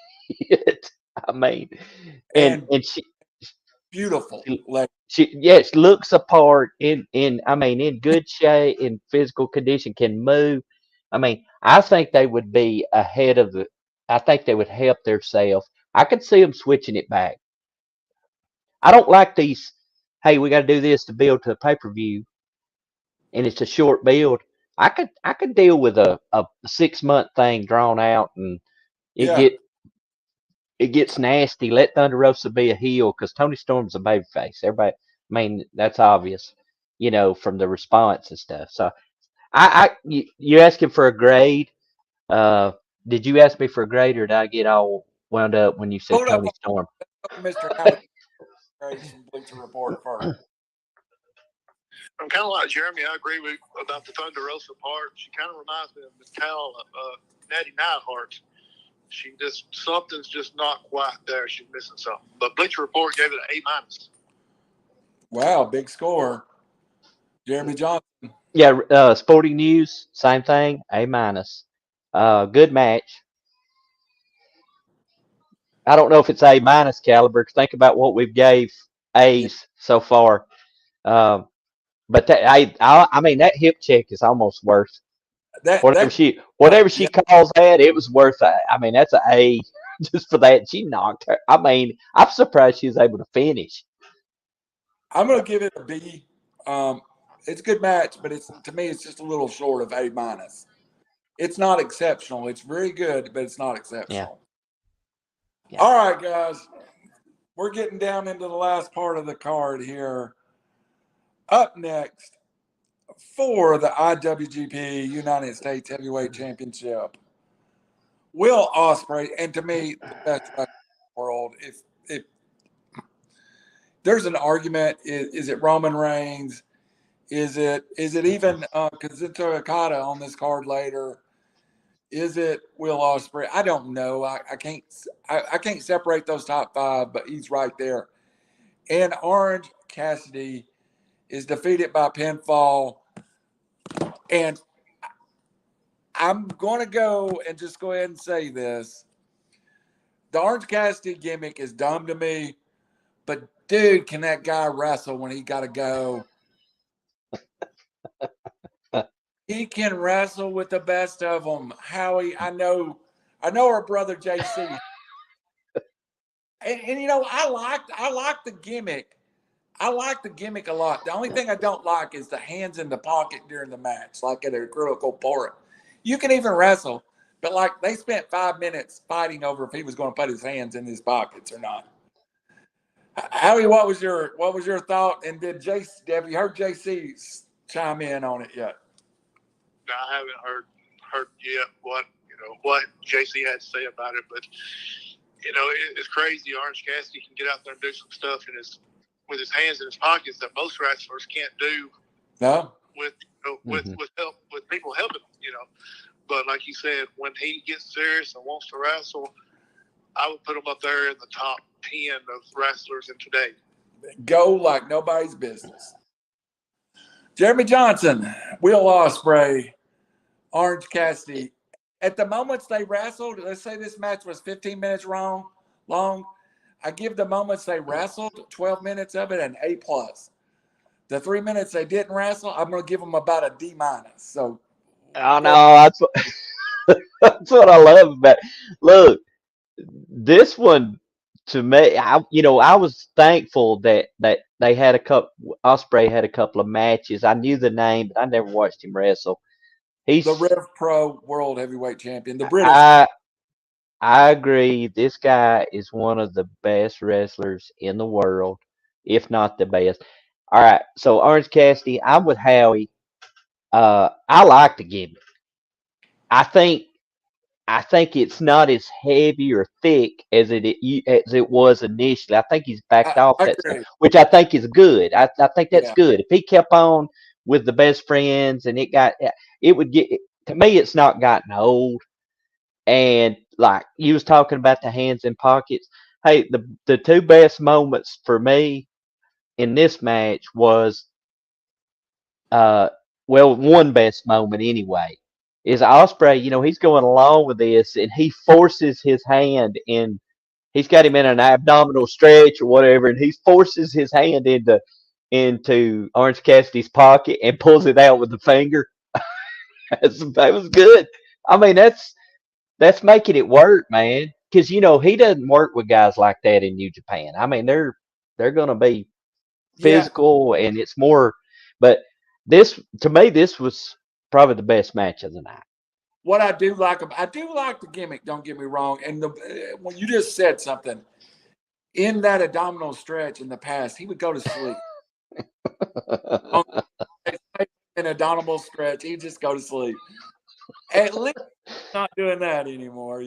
I mean, and she beautiful. She looks the part in good shape, in physical condition, can move. I mean, I think they would be ahead of I think they would help themselves. I could see them switching it back. I don't like these. Hey, we got to do this to build to a pay-per-view, and it's a short build. I could deal with a 6-month thing drawn out, and it gets nasty. Let Thunder Rosa be a heel because Toni Storm's a babyface. Everybody, I mean, that's obvious, from the response and stuff. So, you're asking for a grade. Did you ask me for a grade, or did I get all wound up when you said Toni Storm? Mr. Allin, Bleacher Report first. I'm kind of like Jeremy. I agree about the Thunder Rosa part. She kind of reminds me of Natty Neidhart. Something's just not quite there. She's missing something. But Bleacher Report gave it an A-. Wow, big score. Jeremy Johnson. Yeah, Sporting News, same thing, A minus. Good match. I don't know if it's A minus caliber. 'Cause think about what we've gave A's so far. Um, but I mean that hip check is almost worth whatever she calls that. It was worth that. I mean that's an A just for that. She knocked her. I mean I'm surprised she was able to finish. I'm gonna give it a B. It's a good match, but to me it's just a little short of A minus. It's not exceptional. It's very good, but it's not exceptional. Yeah. All right, guys. We're getting down into the last part of the card here. Up next for the IWGP United States Heavyweight Championship, Will Ospreay, and to me, the best wrestler in the world. If there's an argument, is it Roman Reigns? Is it even Kazuchika Okada on this card later? Is it Will Ospreay? I don't know. I can't separate those top five, but he's right there. And Orange Cassidy is defeated by pinfall. And I'm going to go and just go ahead and say this. The Orange Cassidy gimmick is dumb to me, but dude, can that guy wrestle when he got to go? He can wrestle with the best of them. Howie, I know her brother JC. And you know, I like the gimmick. I like the gimmick a lot. The only thing I don't like is the hands in the pocket during the match, like at a critical point. You can even wrestle, but like they spent 5 minutes fighting over if he was going to put his hands in his pockets or not. Howie, what was your thought? And have you heard JC chime in on it yet? No, I haven't heard yet what JC had to say about it, but it's crazy. Orange Cassidy can get out there and do some stuff with his hands in his pockets that most wrestlers can't do. No, with help, with people helping him. But like you said, when he gets serious and wants to wrestle, I would put him up there in the top 10 of wrestlers in today. Go like nobody's business. Jeremy Johnson, Will Ospreay, Orange Cassidy. At the moments they wrestled, let's say this match was 15 minutes long. I give the moments they wrestled, 12 minutes of it, an A+. The 3 minutes they didn't wrestle, I'm going to give them about a D-. So, oh no, that's what I love about it. Look, this one to me, I was thankful that they had Ospreay had a couple of matches. I knew the name, but I never watched him wrestle. He's the Rev Pro World Heavyweight Champion, the British. I agree. This guy is one of the best wrestlers in the world, if not the best. All right, so Orange Cassidy, I'm with Howie. I like the gimmick. I think it's not as heavy or thick as it was initially. I think he's backed off that stuff, which I think is good. I think that's good. If he kept on with the best friends and it would get, to me, it's not gotten old. And like you was talking about the hands in pockets. Hey, the two best moments for me in this match was, one best moment anyway, is Ospreay. He's going along with this, and he forces his hand in. He's got him in an abdominal stretch or whatever, and he forces his hand into Orange Cassidy's pocket and pulls it out with the finger. That was good. I mean, that's making it work, man. Because he doesn't work with guys like that in New Japan. I mean, they're going to be physical, and it's more. But to me, this was probably the best match of the night. What I do like the gimmick. Don't get me wrong. And when you just said something in that abdominal stretch in the past, he would go to sleep. In a abdominal stretch, he'd just go to sleep. At least he's not doing that anymore.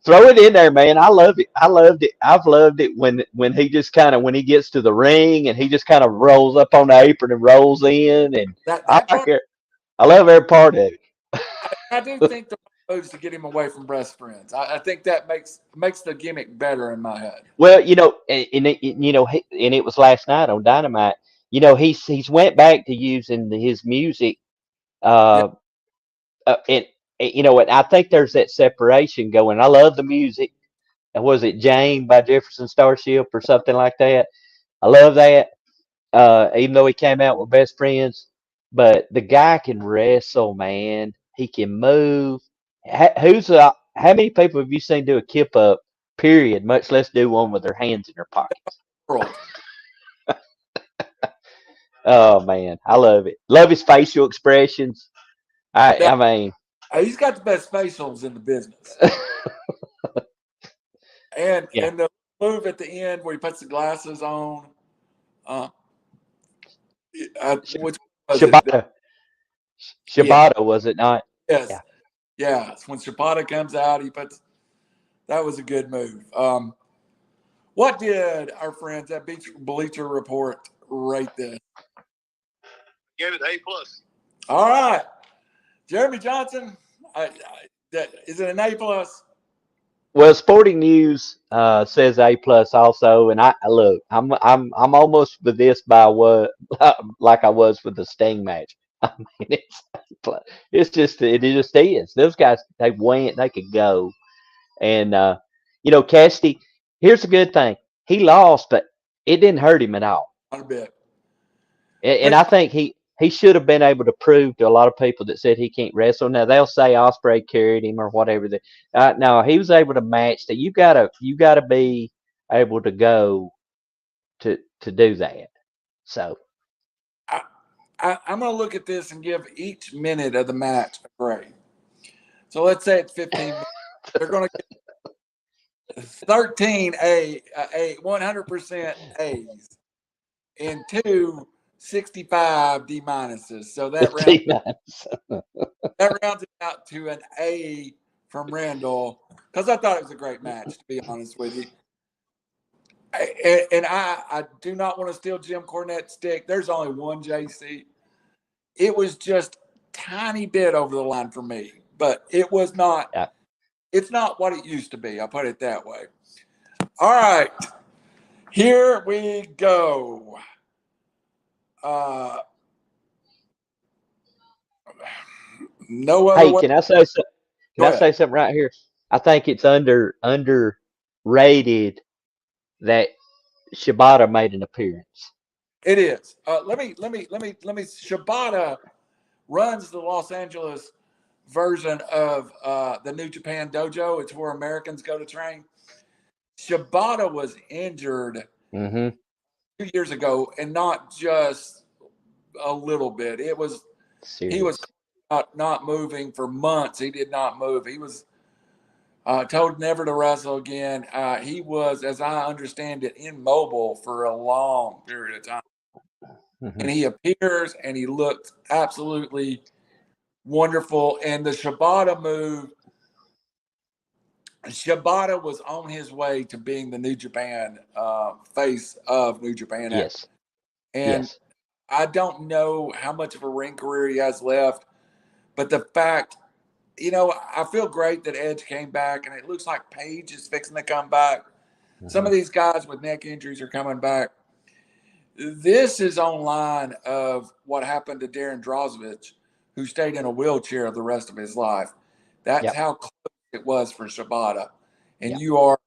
Throw it in there, man. I love it. I loved it. I've loved it when he just when he gets to the ring and he just kind of rolls up on the apron and rolls in, and I love every part of it. I do think the moves to get him away from best friends. I think that makes the gimmick better in my head. Well, and it was last night on Dynamite. He's went back to using his music, and and I think there's that separation going. I love the music. Was it Jane by Jefferson Starship or something like that? I love that. Even though he came out with best friends, but the guy can wrestle, man. He can move. How many people have you seen do a kip up? Period. Much less do one with their hands in their pockets. World. Oh man, I love it. Love his facial expressions. I mean, He's got the best facials in the business. And the move at the end where he puts the glasses on. Which was Shibata. it? Shibata, was it not? Yes. Yeah. When Shibata comes out, that was a good move. What did our friends at Bleacher Report rate this? Give it A+. All right. Jeremy Johnson, is it an A+? Well, Sporting News says A+ also, and I look, I'm almost with this by what like I was with the Sting match. I mean, it just is. Those guys, they could go, and Cassidy. Here's a good thing: he lost, but it didn't hurt him at all. Not a bit. And I think he should have been able to prove to a lot of people that said he can't wrestle. Now they'll say Ospreay carried him or whatever. No, he was able to match that. You gotta be able to go to do that. So I'm gonna look at this and give each minute of the match a grade. So let's say it's 15 minutes. They're gonna get 13 100% A's and 65 D minuses. So that rounds it out to an A from Randall, because I thought it was a great match, to be honest with you. And I do not want to steal Jim Cornette's stick. There's only one JC. It was just tiny bit over the line for me, but it was not. Yeah. It's not what it used to be. I'll put it that way. All right, here we go. No other way. Can I say something? Can I say something right here? I think it's underrated that Shibata made an appearance. It is. Let me. Shibata runs the Los Angeles version of the New Japan Dojo. It's where Americans go to train. Shibata was injured 2 years ago, and not just a little bit. It was serious. He was not moving for months. He did not move. He was told never to wrestle again. He was, as I understand it, immobile for a long period of time. And he appears and he looks absolutely wonderful. And the Shibata move, Shibata was on his way to being the New Japan face of New Japan. Yes. And I don't know how much of a ring career he has left, but the fact, I feel great that Edge came back, and it looks like Paige is fixing to come back. Some of these guys with neck injuries are coming back. This is on line of what happened to Darren Drozovic, who stayed in a wheelchair the rest of his life. That's how close it was for Shibata. And you are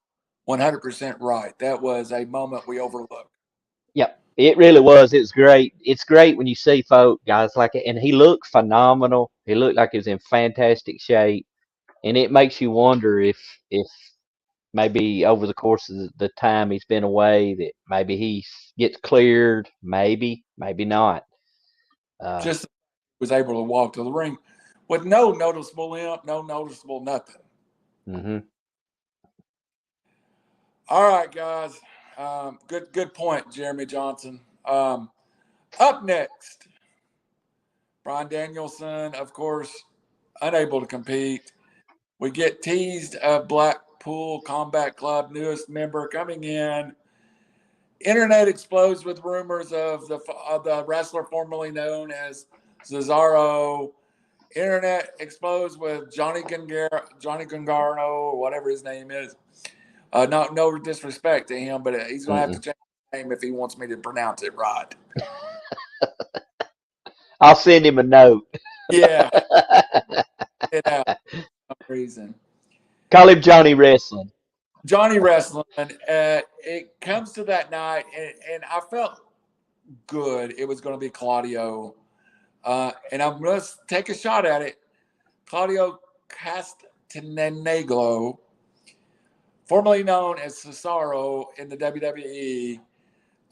100% right. That was a moment we overlooked. Yep, it really was. It was great. It's great when you see guys like it. And he looked phenomenal. He looked like he was in fantastic shape. And it makes you wonder if maybe over the course of the time he's been away, that maybe he gets cleared, maybe not. Just was able to walk to the ring with no noticeable limp, no noticeable nothing. All right, guys. Good point, Jeremy Johnson. Up next, Bryan Danielson, of course, unable to compete. We get teased of Blackpool Combat Club, newest member coming in. Internet explodes with rumors of the wrestler formerly known as Cesaro internet explodes with Johnny Gangaro, or whatever his name is. No disrespect to him, but he's going to have to change his name if he wants me to pronounce it right. I'll send him a note. Yeah. Yeah. For some reason. Call him Johnny Wrestling. Johnny Wrestling. It comes to that night, and I felt good. It was going to be Claudio. And I'm going to take a shot at it. Claudio Castagnegro, formerly known as Cesaro in the WWE,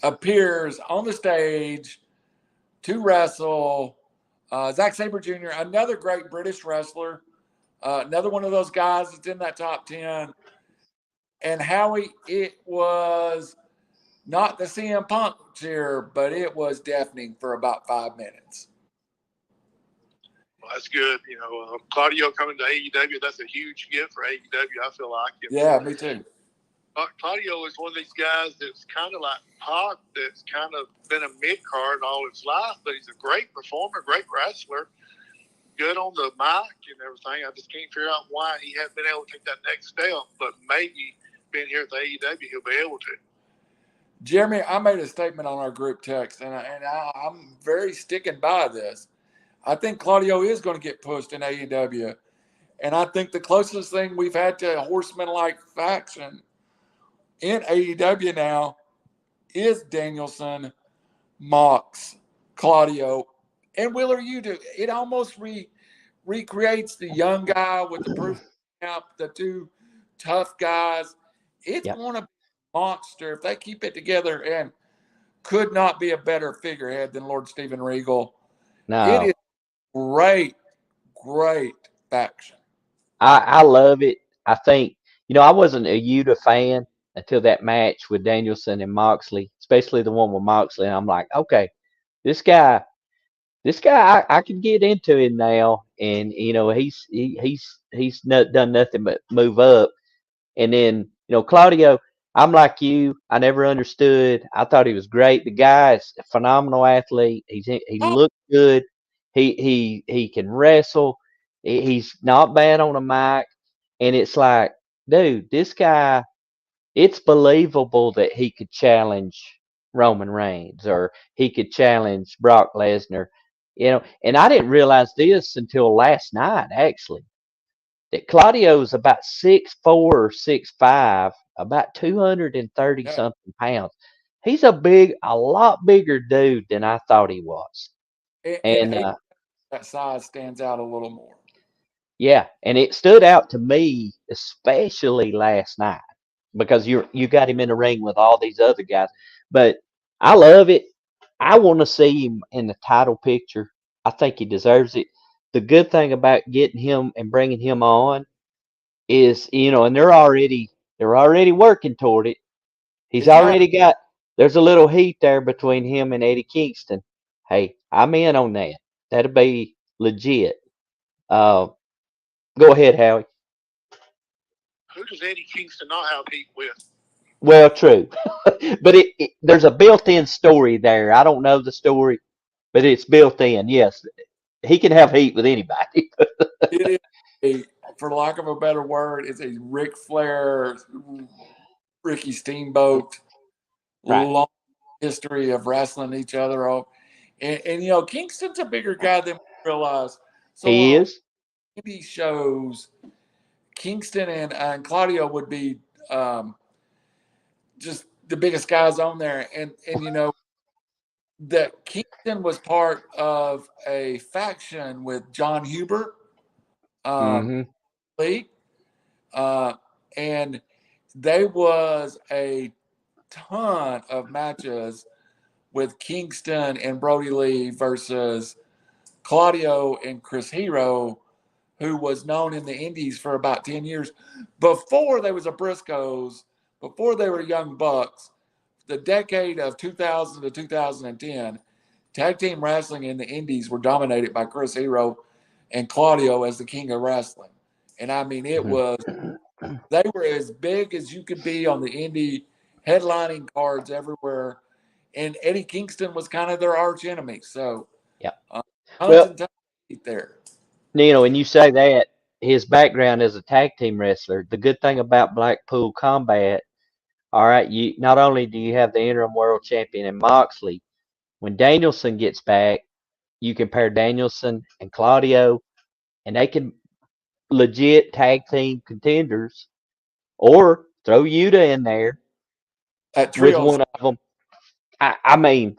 appears on the stage to wrestle Zack Sabre Jr., another great British wrestler, another one of those guys that's in that top 10. And Howie, it was not the CM Punk cheer, but it was deafening for about 5 minutes. Well, that's good. Claudio coming to AEW, that's a huge gift for AEW, I feel like. Yeah, me too. Claudio is one of these guys that's kind of like Pac, that's kind of been a mid-card all his life, but he's a great performer, great wrestler, good on the mic and everything. I just can't figure out why he hasn't been able to take that next step, but maybe being here at the AEW, he'll be able to. Jeremy, I made a statement on our group text, and I'm very sticking by this. I think Claudio is going to get pushed in AEW, and I think the closest thing we've had to a horseman-like faction in AEW now is Danielson, Mox, Claudio, and Wheeler Yuta. It almost recreates the young guy with the proof camp, the two tough guys. It's going to be a monster if they keep it together, and could not be a better figurehead than Lord Steven Regal. No. It is great faction. I love it. I think, I wasn't a Yuta fan until that match with Danielson and Moxley, especially the one with Moxley. And I'm like, okay, this guy, I can get into him now. And, he's not done nothing but move up. And then, Claudio, I'm like you. I never understood. I thought he was great. The guy is a phenomenal athlete. He looked good. He can wrestle. He's not bad on a mic. And it's like, dude, this guy, it's believable that he could challenge Roman Reigns or he could challenge Brock Lesnar. And I didn't realize this until last night, actually, that Claudio's about 6'4" or 6'5", about 230 something pounds. He's a lot bigger dude than I thought he was. And that size stands out a little more. Yeah, and it stood out to me, especially last night, because you got him in the ring with all these other guys. But I love it. I want to see him in the title picture. I think he deserves it. The good thing about getting him and bringing him on is, and they're already working toward it. There's a little heat there between him and Eddie Kingston. Hey, I'm in on that. That'll be legit. Go ahead, Howie. Who does Eddie Kingston not have heat with? Well, true. But there's a built-in story there. I don't know the story, but it's built in. Yes, he can have heat with anybody. It is, for lack of a better word, it's a Ric Flair, Ricky Steamboat, long history of wrestling each other. And Kingston's a bigger guy than we realize. So he is. TV shows, Kingston and Claudio would be just the biggest guys on there. And that Kingston was part of a faction with John Hubert League. And there was a ton of matches with Kingston and Brody Lee versus Claudio and Chris Hero, who was known in the Indies for about 10 years. Before there was a Briscoes, before they were Young Bucks, the decade of 2000 to 2010, tag team wrestling in the Indies were dominated by Chris Hero and Claudio as the king of wrestling. And I mean, it was, they were as big as you could be on the indie headlining cards everywhere. And Eddie Kingston was kind of their arch enemy. So, yeah. Tons and tons there. And you say that his background as a tag team wrestler. The good thing about Blackpool Combat, all right, you not only do you have the interim world champion in Moxley, when Danielson gets back, you compare Danielson and Claudio, and they can legit tag team contenders, or throw Yuta in there That with trios. one of them. I mean,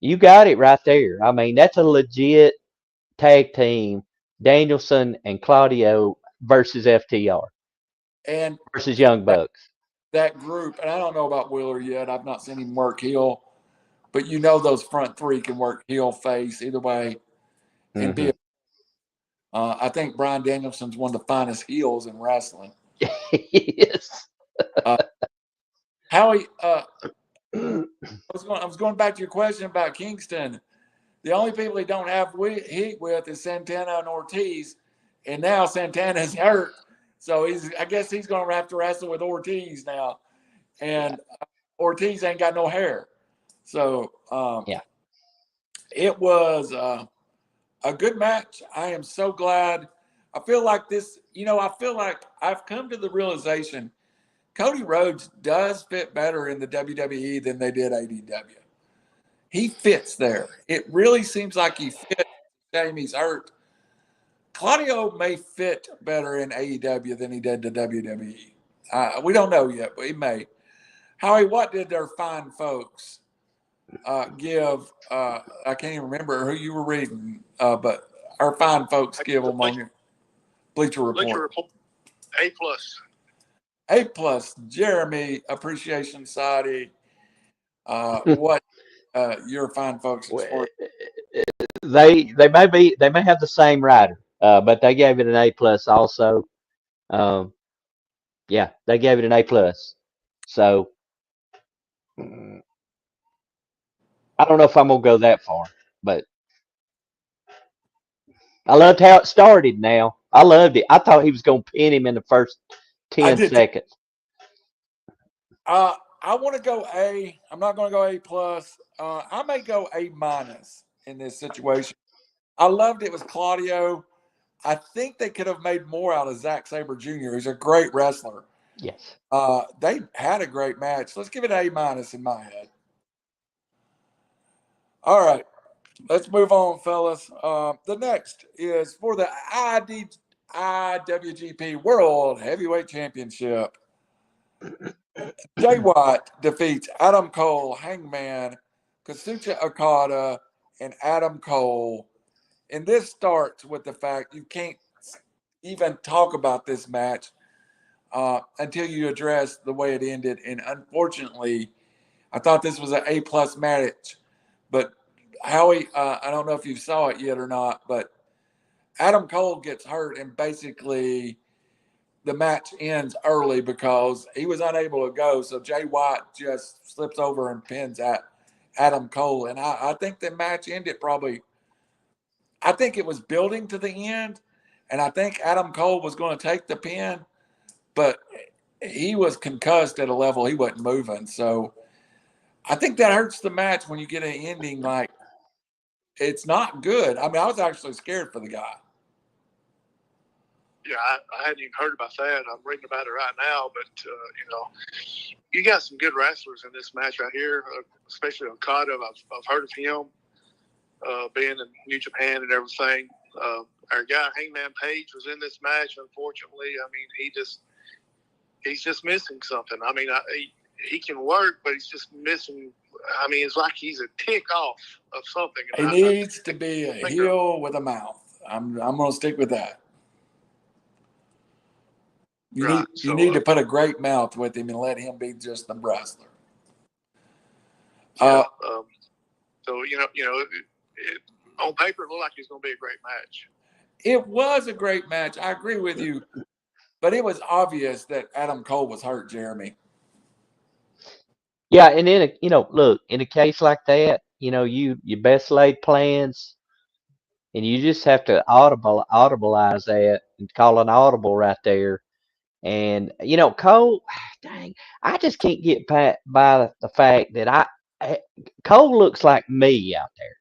you got it right there. I mean, that's a legit tag team, Danielson and Claudio versus FTR And versus Young Bucks. that group, and I don't know about Wheeler yet. I've not seen him work heel, but you know those front three can work heel, face, either way, and be. I think Bryan Danielson's one of the finest heels in wrestling. Yes. Howie, I was going back to your question about Kingston. The only people he don't have heat with is Santana and Ortiz, and now Santana's hurt, so I guess he's going to have to wrestle with Ortiz now, and Ortiz ain't got no hair, so it was a good match. I am so glad. I feel like this. I feel like I've come to the realization Cody Rhodes does fit better in the WWE than they did AEW. He fits there. It really seems like he fits. Shame he's hurt. Claudio may fit better in AEW than he did to WWE. We don't know yet, but he may. Howie, what did their fine folks give? I can't even remember who you were reading, but our fine folks give them on your Bleacher Report. A+. A+. Jeremy Appreciation Society. What your fine folks in sports? They may have the same writer, but they gave it an A+ also. Yeah, they gave it an A+. So I don't know if I'm gonna go that far, but I loved how it started. Now I loved it. I thought he was gonna pin him in the first 10 seconds. I want to go A. I'm not going to go A+. I may go A- in this situation. I loved it was Claudio. I think they could have made more out of Zack Sabre Jr. He's a great wrestler. Yes. They had a great match. Let's give it A- in my head. All right. Let's move on, fellas. The next is for the IWGP World Heavyweight Championship. Jay White defeats Adam Cole, Hangman, Kazuchika Okada, and Adam Cole. And this starts with the fact you can't even talk about this match until you address the way it ended. And unfortunately, I thought this was an A+ match. But Howie, I don't know if you saw it yet or not, but Adam Cole gets hurt and basically the match ends early because he was unable to go. So Jay White just slips over and pins at Adam Cole. And I think the match ended I think it was building to the end. And I think Adam Cole was going to take the pin, but he was concussed at a level he wasn't moving. So I think that hurts the match when you get an ending like it's not good. I mean, I was actually scared for the guy. Yeah, I hadn't even heard about that. I'm reading about it right now, but you got some good wrestlers in this match right here, especially Okada. I've heard of him being in New Japan and everything. Our guy Hangman Page was in this match. Unfortunately, I mean, he's just missing something. I mean, he can work, but he's just missing. I mean, it's like he's a tick off of something. He needs to be a heel with a mouth. I'm going to stick with that. You need to put a great mouth with him and let him be just the wrestler. So on paper, it looked like it's going to be a great match. It was a great match. I agree with you, but it was obvious that Adam Cole was hurt, Jeremy. Yeah, and then look, in a case like that, your best laid plans, and you just have to audibilize that and call an audible right there. And Cole, dang, I just can't get by the fact that Cole looks like me out there.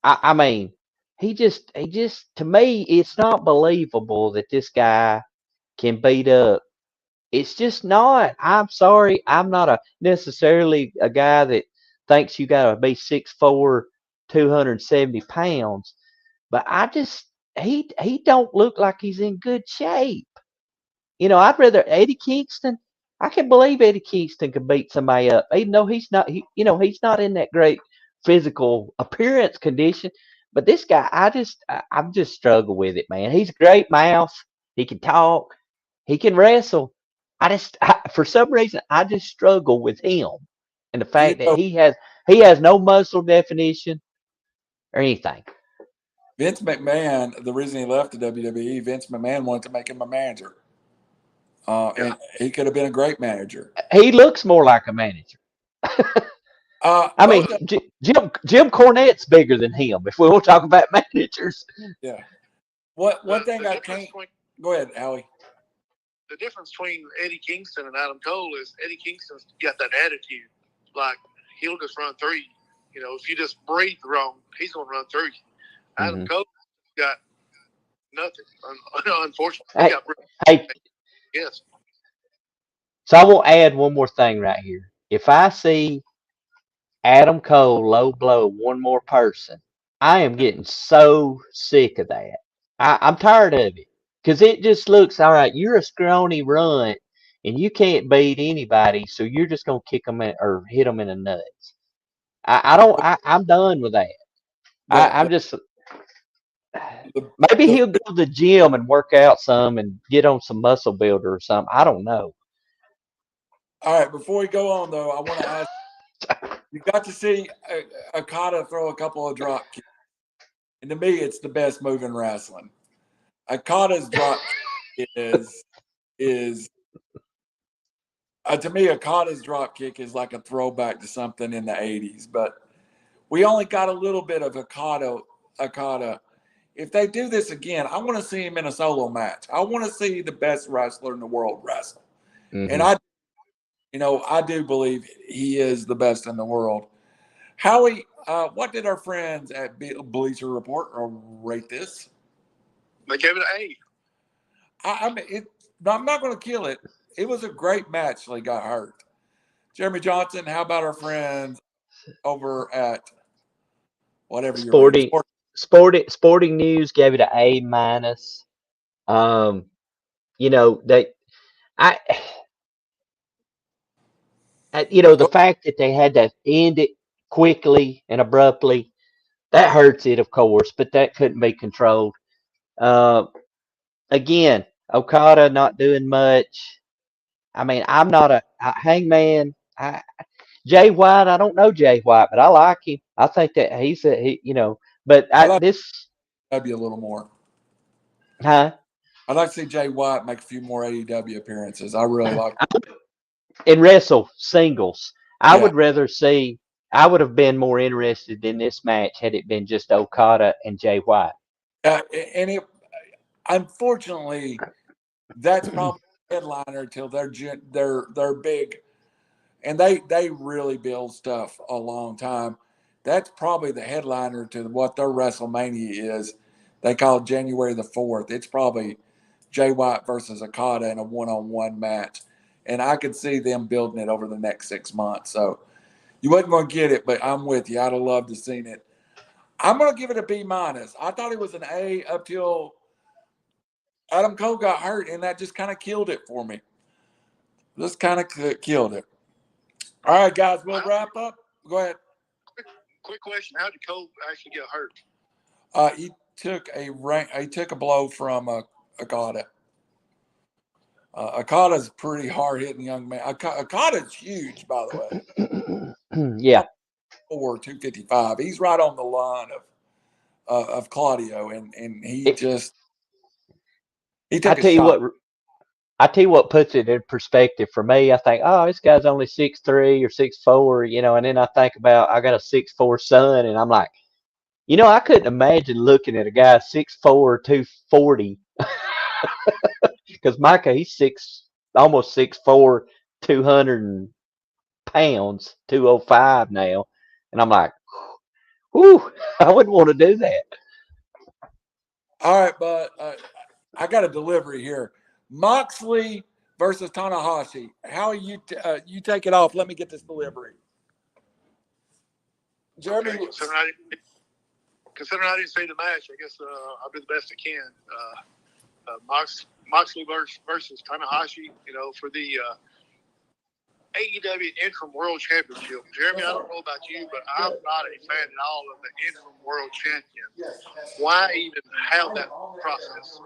I mean, to me, it's not believable that this guy can beat up. It's just not. I'm sorry. I'm not necessarily a guy that thinks you got to be 6'4", 270 pounds, but he don't look like he's in good shape. I'd rather Eddie Kingston. I can believe Eddie Kingston could beat somebody up, even though he's not. He's not in that great physical appearance condition. But this guy, I'm just struggle with it, man. He's a great mouth. He can talk. He can wrestle. For some reason, I just struggle with him, and the You fact that know, he has no muscle definition or anything. Vince McMahon, the reason he left the WWE, Vince McMahon wanted to make him a manager. And he could have been a great manager. He looks more like a manager. I mean, Jim Cornette's bigger than him. If we will talk about managers, yeah. One thing I can't. Go ahead, Howie. The difference between Eddie Kingston and Adam Cole is Eddie Kingston's got that attitude, like he'll just run through you. If you just breathe wrong, he's gonna run through you. Adam Cole got nothing. Unfortunately, yes. So I will add one more thing right here. If I see Adam Cole low blow one more person, I am getting so sick of that. I'm tired of it because it just looks all right. You're a scrawny runt and you can't beat anybody, so you're just gonna kick them or hit them in the nuts. I'm done with that. I'm just. Maybe he'll go to the gym and work out some and get on some muscle builder or something. I don't know. All right, before we go on though, I want to ask. You got to see Okada throw a couple of drop kicks, and to me, it's the best move in wrestling. Okada's drop kick is to me, Okada's drop kick is like a throwback to something in the '80s. But we only got a little bit of Okada. If they do this again, I want to see him in a solo match. I want to see the best wrestler in the world wrestle, and I do believe he is the best in the world. Howie, what did our friends at Bleacher Report rate this? They gave it an A. I'm not going to kill it. It was a great match till he got hurt. Jeremy Johnson, how about our friends over at whatever Sporting News gave it an A-. The fact that they had to end it quickly and abruptly, that hurts it, of course, but that couldn't be controlled. Again, Okada not doing much. I mean, I'm not a Hangman. Jay White, I don't know Jay White, but I like him. I think that but that'd be a little more. Huh? I'd like to see Jay White make a few more AEW appearances. I really like it. And wrestle singles. I would have been more interested in this match had it been just Okada and Jay White. Unfortunately, that's probably the headliner till they're big, and they really build stuff a long time. That's probably the headliner to what their WrestleMania is. They call it January the 4th. It's probably Jay White versus Okada in a one-on-one match. And I could see them building it over the next 6 months. So you wasn't going to get it, but I'm with you. I'd have loved to have seen it. I'm going to give it a B-. I thought it was an A up till Adam Cole got hurt, and that just kind of killed it for me. Just kind of killed it. All right, guys, we'll wrap up. Go ahead. Quick question: how did Cole actually get hurt? He took a blow from Okada. Okada's a pretty hard-hitting young man. Okada's huge, by the way. Yeah. 255. He's right on the line of Claudio, and he took a shot. I tell you what puts it in perspective for me. I think, oh, this guy's only 6'3" or 6'4", and then I think about I got a 6'4" son, and I'm like, I couldn't imagine looking at a guy 6'4", 240. Because Micah, he's almost 6'4", 200 pounds, 205 now. And I'm like, whew, I wouldn't want to do that. All right, but I got a delivery here. Moxley versus Tanahashi. How you you take it off? Let me get this delivery. Jeremy, Okay, considering I didn't see the match, I guess I'll do the best I can. Moxley versus Tanahashi, for the AEW Interim World Championship. Jeremy, I don't know about you, but I'm not a fan at all of the Interim World Champion. Why even have that process?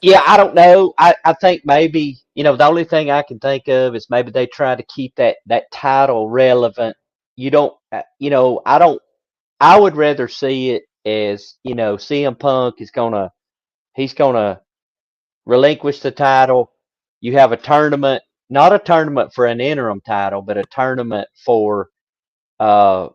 Yeah, I don't know. I think maybe, the only thing I can think of is maybe they try to keep that title relevant. You don't, I would rather see it as, CM Punk he's gonna relinquish the title. You have a tournament, not a tournament for an interim title, but a tournament for uh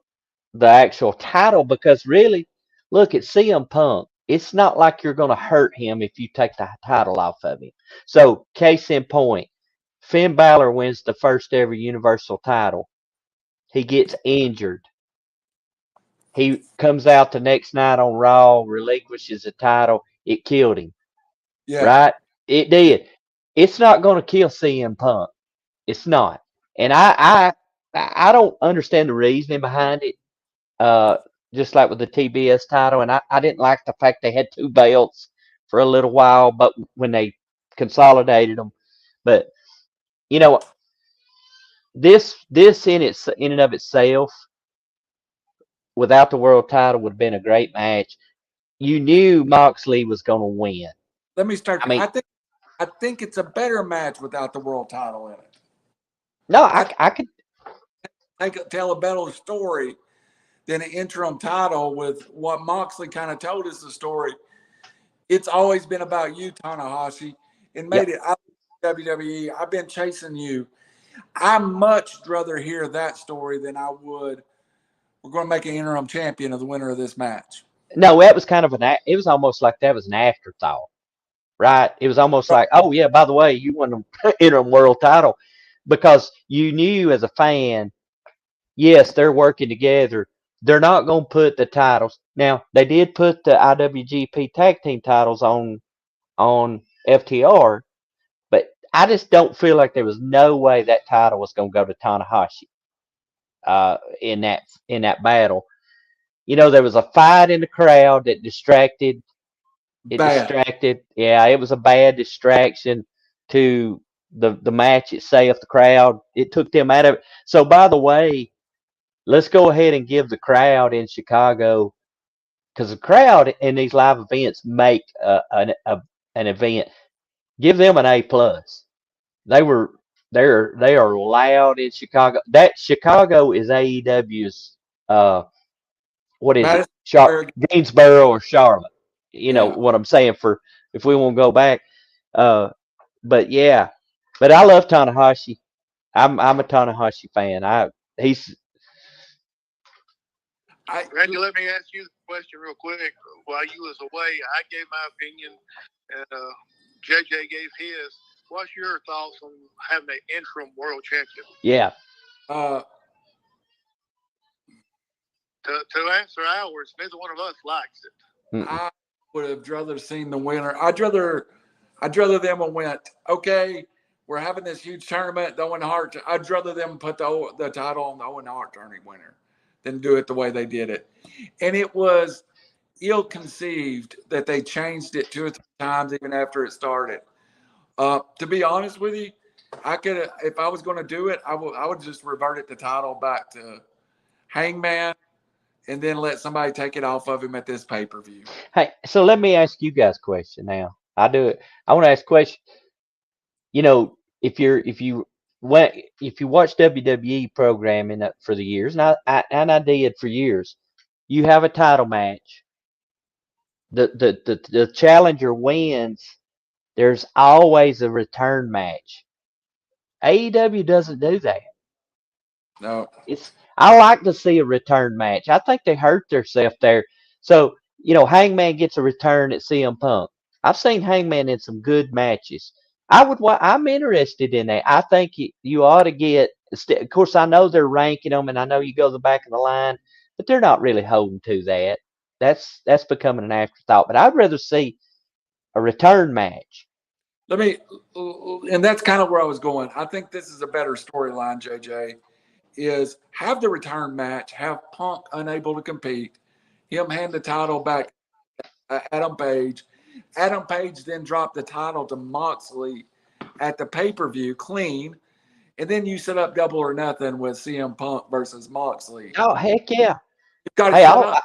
the actual title, because really, look at CM Punk. It's not like you're going to hurt him if you take the title off of him. So, case in point, Finn Balor wins the first ever Universal title. He gets injured. He comes out the next night on Raw, relinquishes the title. It killed him, yeah, right? It did. It's not going to kill CM Punk. It's not. And I don't understand the reasoning behind it. Uh, just like with the TBS title, and I didn't like the fact they had two belts for a little while, but when they consolidated them, but you know this in and of itself, without the world title, would have been a great match. You knew Moxley was going to win. let me start. I mean, I think it's a better match without the world title in it. no, I could. Tell a better story than an interim title with what Moxley kind of told us the story. It's always been about you, Tanahashi, and made Yep. it WWE. I've been chasing you. I much rather hear that story than I would. We're going to make an interim champion of the winner of this match. No, that was kind of it was almost like that was an afterthought, right? It was almost like, oh yeah, by the way, you won the interim world title, because you knew as a fan, yes, they're working together. They're not going to put the titles. Now, they did put the IWGP tag team titles on FTR, but I just don't feel like there was no way that title was going to go to Tanahashi in that battle. There was a fight in the crowd that distracted. It Bad. distracted. Yeah, it was a bad distraction to the match itself, the crowd. It took them out of it. So, by the way, let's go ahead and give the crowd in Chicago, because the crowd in these live events make an event. Give them an A+. They are loud in Chicago. That Chicago is AEW's what is it? Greensboro or Charlotte. You know what I'm saying, for if we want to go back. But yeah, but I love Tanahashi. I'm a Tanahashi fan. He's Randy, let me ask you the question real quick. While you was away, I gave my opinion, and JJ gave his. What's your thoughts on having an interim world champion? Yeah. To answer ours, neither one of us likes it. Mm-mm. I would have rather seen the winner. I'd rather them have went, okay, we're having this huge tournament, the Owen Hart. I'd rather them put the title on the Owen Hart tourney winner than do it the way they did it. And it was ill-conceived that they changed it 2 or 3 times even after it started. To be honest with you, I could, if I was going to do it, I would just revert it the title back to Hangman, and then let somebody take it off of him at this pay-per-view. Hey, so let me ask you guys a question now. I want to ask a question. If you watch WWE programming for the years, and I did for years, you have a title match. The challenger wins. There's always a return match. AEW doesn't do that. No. I like to see a return match. I think they hurt themselves there. So, Hangman gets a return at CM Punk. I've seen Hangman in some good matches. I'm interested in that. I think you ought to get. Of course, I know they're ranking them, and I know you go to the back of the line, but they're not really holding to that. that's becoming an afterthought. But I'd rather see a return match. And that's kind of where I was going. I think this is a better storyline, JJ, is have the return match, have Punk unable to compete, him hand the title back to Adam Page. Adam Page then dropped the title to Moxley at the pay-per-view clean, and then you set up Double or Nothing with CM Punk versus Moxley. Oh, heck yeah. You've got to Hey, set up.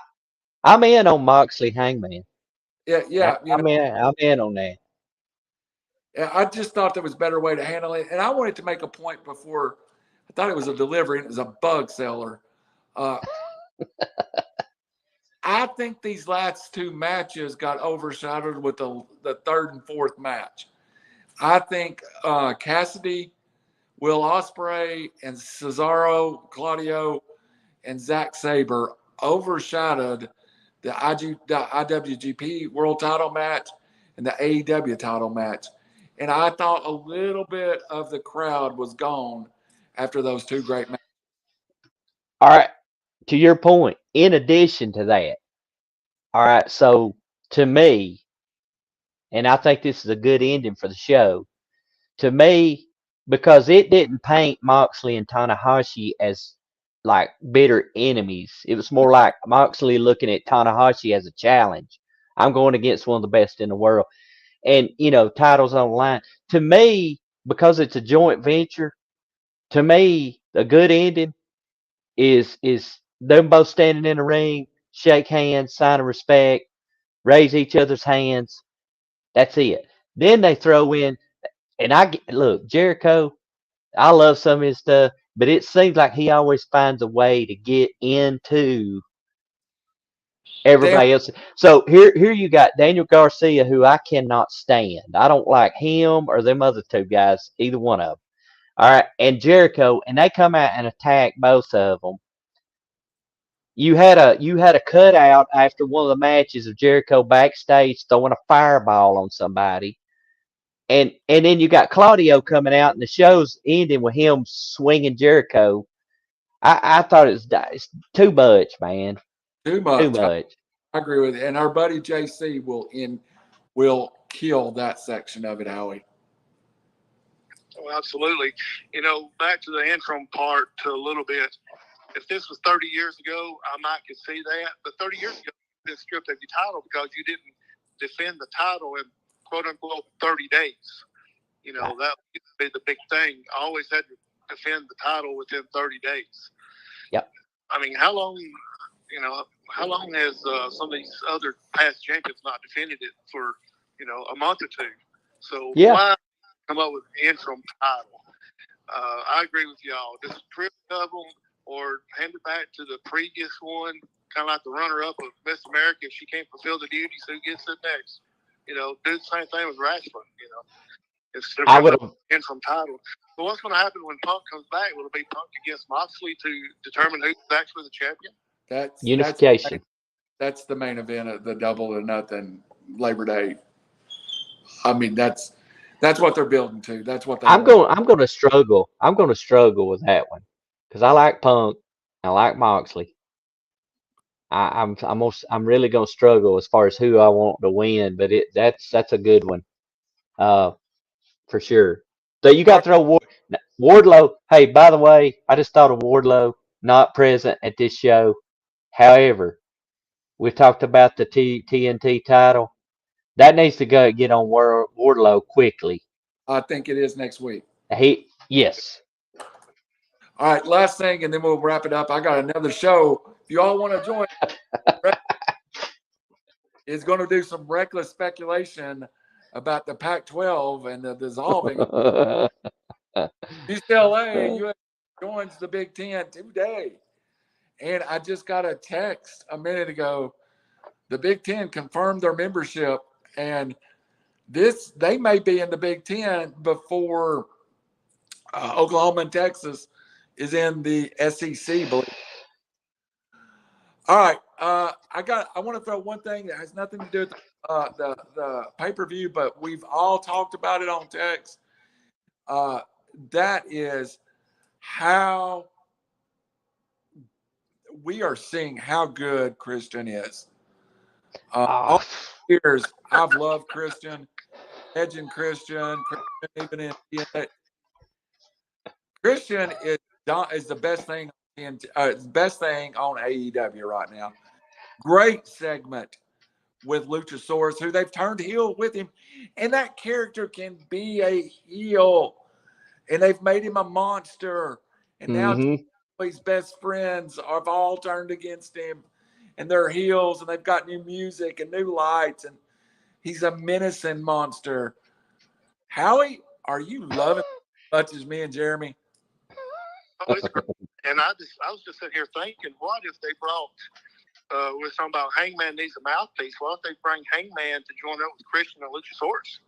I'm in on Moxley Hangman. Yeah. I'm in on that. I just thought there was a better way to handle it. And I wanted to make a point before. I thought it was a delivery, and it was a bug seller. I think these last two matches got overshadowed with the third and fourth match. I think Cassidy, Will Ospreay, and Cesaro, Claudio, and Zack Sabre overshadowed the IWGP World Title match and the AEW title match. And I thought a little bit of the crowd was gone after those two great matches. All right. To your point, in addition to that, all right, so to me, and I think this is a good ending for the show, to me, because it didn't paint Moxley and Tanahashi as like bitter enemies. It was more like Moxley looking at Tanahashi as a challenge. I'm going against one of the best in the world. And, titles on the line. To me, because it's a joint venture, to me, a good ending is them both standing in the ring, shake hands, sign of respect, raise each other's hands. That's it. Then they throw in, and look, Jericho, I love some of his stuff, but it seems like he always finds a way to get into everybody else. So here you got Daniel Garcia, who I cannot stand. I don't like him or them other two guys, either one of them. All right, and Jericho, and they come out and attack both of them. You had a cutout after one of the matches of Jericho backstage throwing a fireball on somebody. And then you got Claudio coming out, and the show's ending with him swinging Jericho. I thought it's too much, man. Too much. Too much. I agree with you. And our buddy JC will kill that section of it, Howie. Oh, absolutely. Back to the interim part to a little bit. If this was 30 years ago, I might could see that. But 30 years ago, you been stripped of your title because you didn't defend the title in quote unquote 30 days. That used to be the big thing. I always had to defend the title within 30 days. Yep. I mean, how long has some of these other past champions not defended it for, a month or two? So why come up with an interim title? I agree with y'all. Just strip of them or hand it back to the previous one, kind of like the runner-up of Miss America. If she can't fulfill the duties, who gets it next? Do the same thing with wrestling, instead of interim title. So what's going to happen when Punk comes back? Will it be Punk against Moxley to determine who's actually the champion? That's unification. That's the main event of the Double or Nothing Labor Day. I mean, that's what they're building to. That's what I'm going to struggle. I'm going to struggle with that one because I like Punk. I like Moxley. I'm really going to struggle as far as who I want to win, but that's a good one, for sure. So you got to throw Wardlow. Hey, by the way, I just thought of Wardlow not present at this show. However, we talked about the TNT title. That needs to get on Wardlow quickly. I think it is next week. Yes. All right, last thing, and then we'll wrap it up. I got another show. If you all want to join, is going to do some reckless speculation about the Pac-12 and the dissolving. UCLA joins the Big Ten today. And I just got a text a minute ago. The Big Ten confirmed their membership, and they may be in the Big Ten before Oklahoma and Texas is in the SEC. All right, I want to throw one thing that has nothing to do with the pay-per-view, but we've all talked about it on text. That is how we are seeing how good Christian is. All years, I've loved Christian, Legend Christian, even in TNA. Christian is the best thing on AEW right now. Great segment with Luchasaurus, who they've turned heel with him, and that character can be a heel, and they've made him a monster, and now his best friends have all turned against him, and they're heels, and they've got new music and new lights, and he's a menacing monster. Howie, are you loving it as much as me and Jeremy? Oh, it's great. And I was just sitting here thinking, what if they brought we're talking about Hangman needs a mouthpiece. What if they bring Hangman to join up with Christian and Luchasaurus?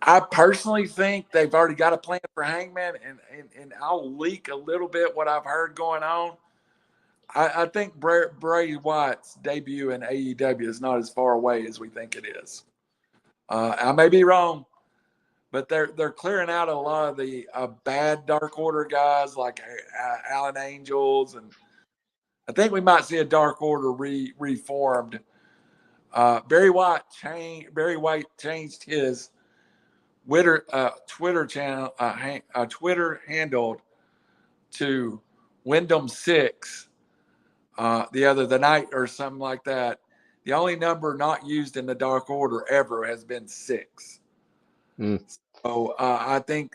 I personally think they've already got a plan for Hangman, and I'll leak a little bit what I've heard going on. I think Bray Wyatt's debut in AEW is not as far away as we think it is. I may be wrong, but they're clearing out a lot of the bad Dark Order guys like Allin Angels, and I think we might see a Dark Order reformed. Barry White changed his Twitter channel, Twitter handled to Wyndham 6 the night or something like that. The only number not used in the Dark Order ever has been 6. So I think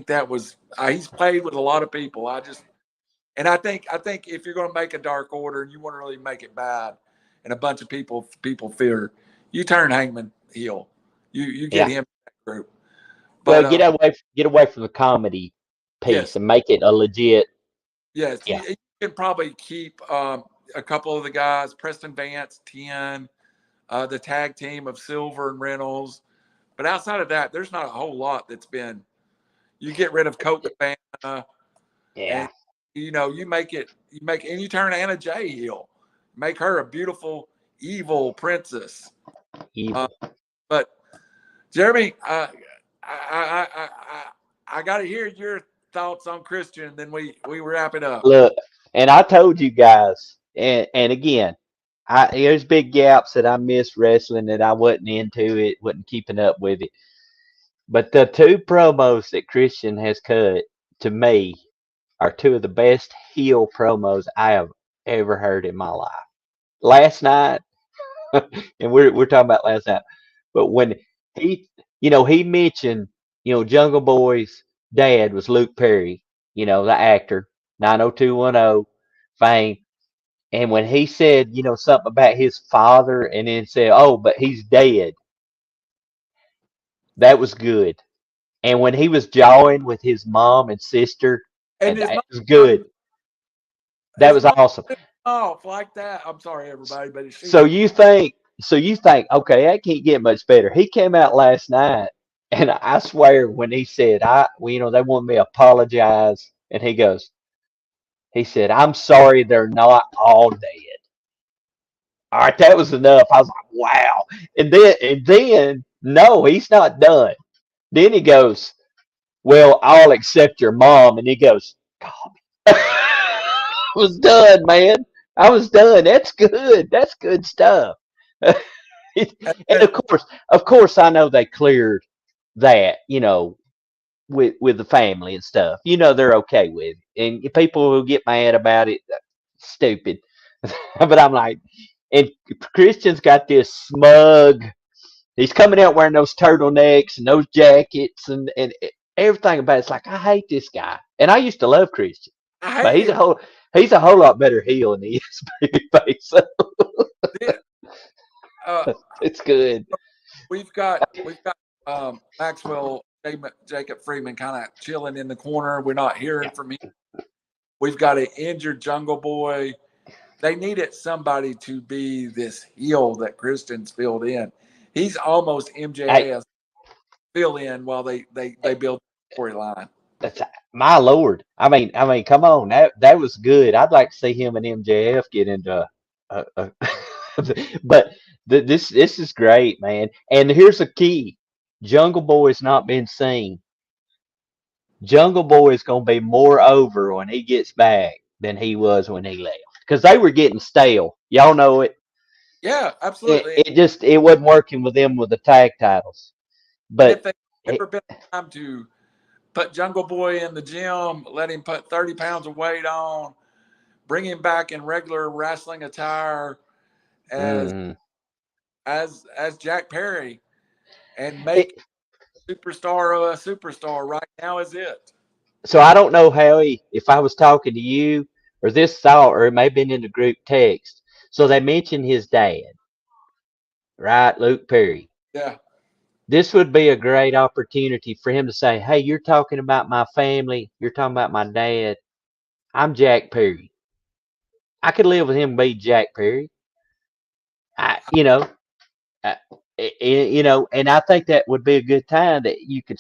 that was he's played with a lot of people. I think if you're going to make a Dark Order and you want to really make it bad, and a bunch of people fear, you turn Hangman heel. You get him in that group. But, well, get away from the comedy piece and make it a legit. Yes, you can probably keep a couple of the guys, Preston Vance, 10, the tag team of Silver and Reynolds. But outside of that, there's not a whole lot that's been. You get rid of Colt Cabana. And, you turn Anna Jay heel, make her a beautiful, evil princess. But Jeremy, I got to hear your thoughts on Christian. Then we wrap it up. Look, and I told you guys, and again, there's big gaps that I missed wrestling, that I wasn't into it, wasn't keeping up with it. But the 2 promos that Christian has cut, to me, are 2 of the best heel promos I have ever heard in my life. Last night, and we're talking about last night, but when he mentioned, Jungle Boy's dad was Luke Perry, the actor, 90210 fame. And when he said, something about his father, and then said, "Oh, but he's dead," that was good. And when he was jawing with his mom and sister, and that was good. That was awesome. Oh, like that. I'm sorry, everybody, but so you think, okay, that can't get much better. He came out last night, and I swear when he said, they want me to apologize, and he said, "I'm sorry, they're not all dead." All right, that was enough. I was like, wow. And then no, he's not done. Then he goes, "Well, I'll accept your mom," and he goes, "God." I was done, man. I was done. That's good. That's good stuff. And of course, I know they cleared that, with the family and stuff. They're okay with it. And people who get mad about it, stupid. But I'm like, and Christian's got this smug. He's coming out wearing those turtlenecks and those jackets and everything about it's like, I hate this guy. And I used to love Christian, but he's a whole lot better heel than he is babyface. So it's good. We've got Maxwell Jacob Freeman kind of chilling in the corner. We're not hearing from him. We've got an injured Jungle Boy. They needed somebody to be this heel that Christian's filled in. He's almost MJF fill in while they build the storyline. That's my Lord. I mean, come on, that was good. I'd like to see him and MJF get into but this is great, man. And here's the key: Jungle Boy's not been seen. Jungle Boy is gonna be more over when he gets back than he was when he left, because they were getting stale. Y'all know it. Yeah, absolutely. It wasn't working with them with the tag titles. And if But they ever been time to put Jungle Boy in the gym, let him put 30 pounds of weight on, bring him back in regular wrestling attire as Jack Perry, and make superstar a superstar right now is it. So I don't know, Howie, if I was talking to you or this thought, or it may have been in the group text. So they mentioned his dad, right? Luke Perry. Yeah. This would be a great opportunity for him to say, hey, you're talking about my family. You're talking about my dad. I'm Jack Perry. I could live with him being Jack Perry. I, you know, and I think that would be a good time that you could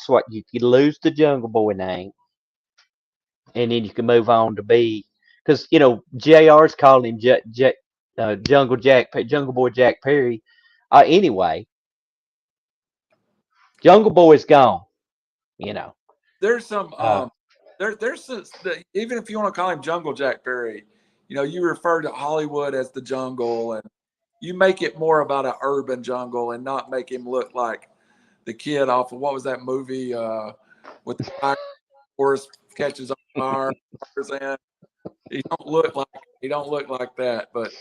lose the Jungle Boy name, and then you can move on to be, because JR's calling him Jungle Boy Jack Perry. Anyway, Jungle Boy is gone. There's some even if you want to call him Jungle Jack Perry, you refer to Hollywood as the jungle, and you make it more about an urban jungle and not make him look like the kid off of what was that movie with the horse catches on fire. He don't look like that. But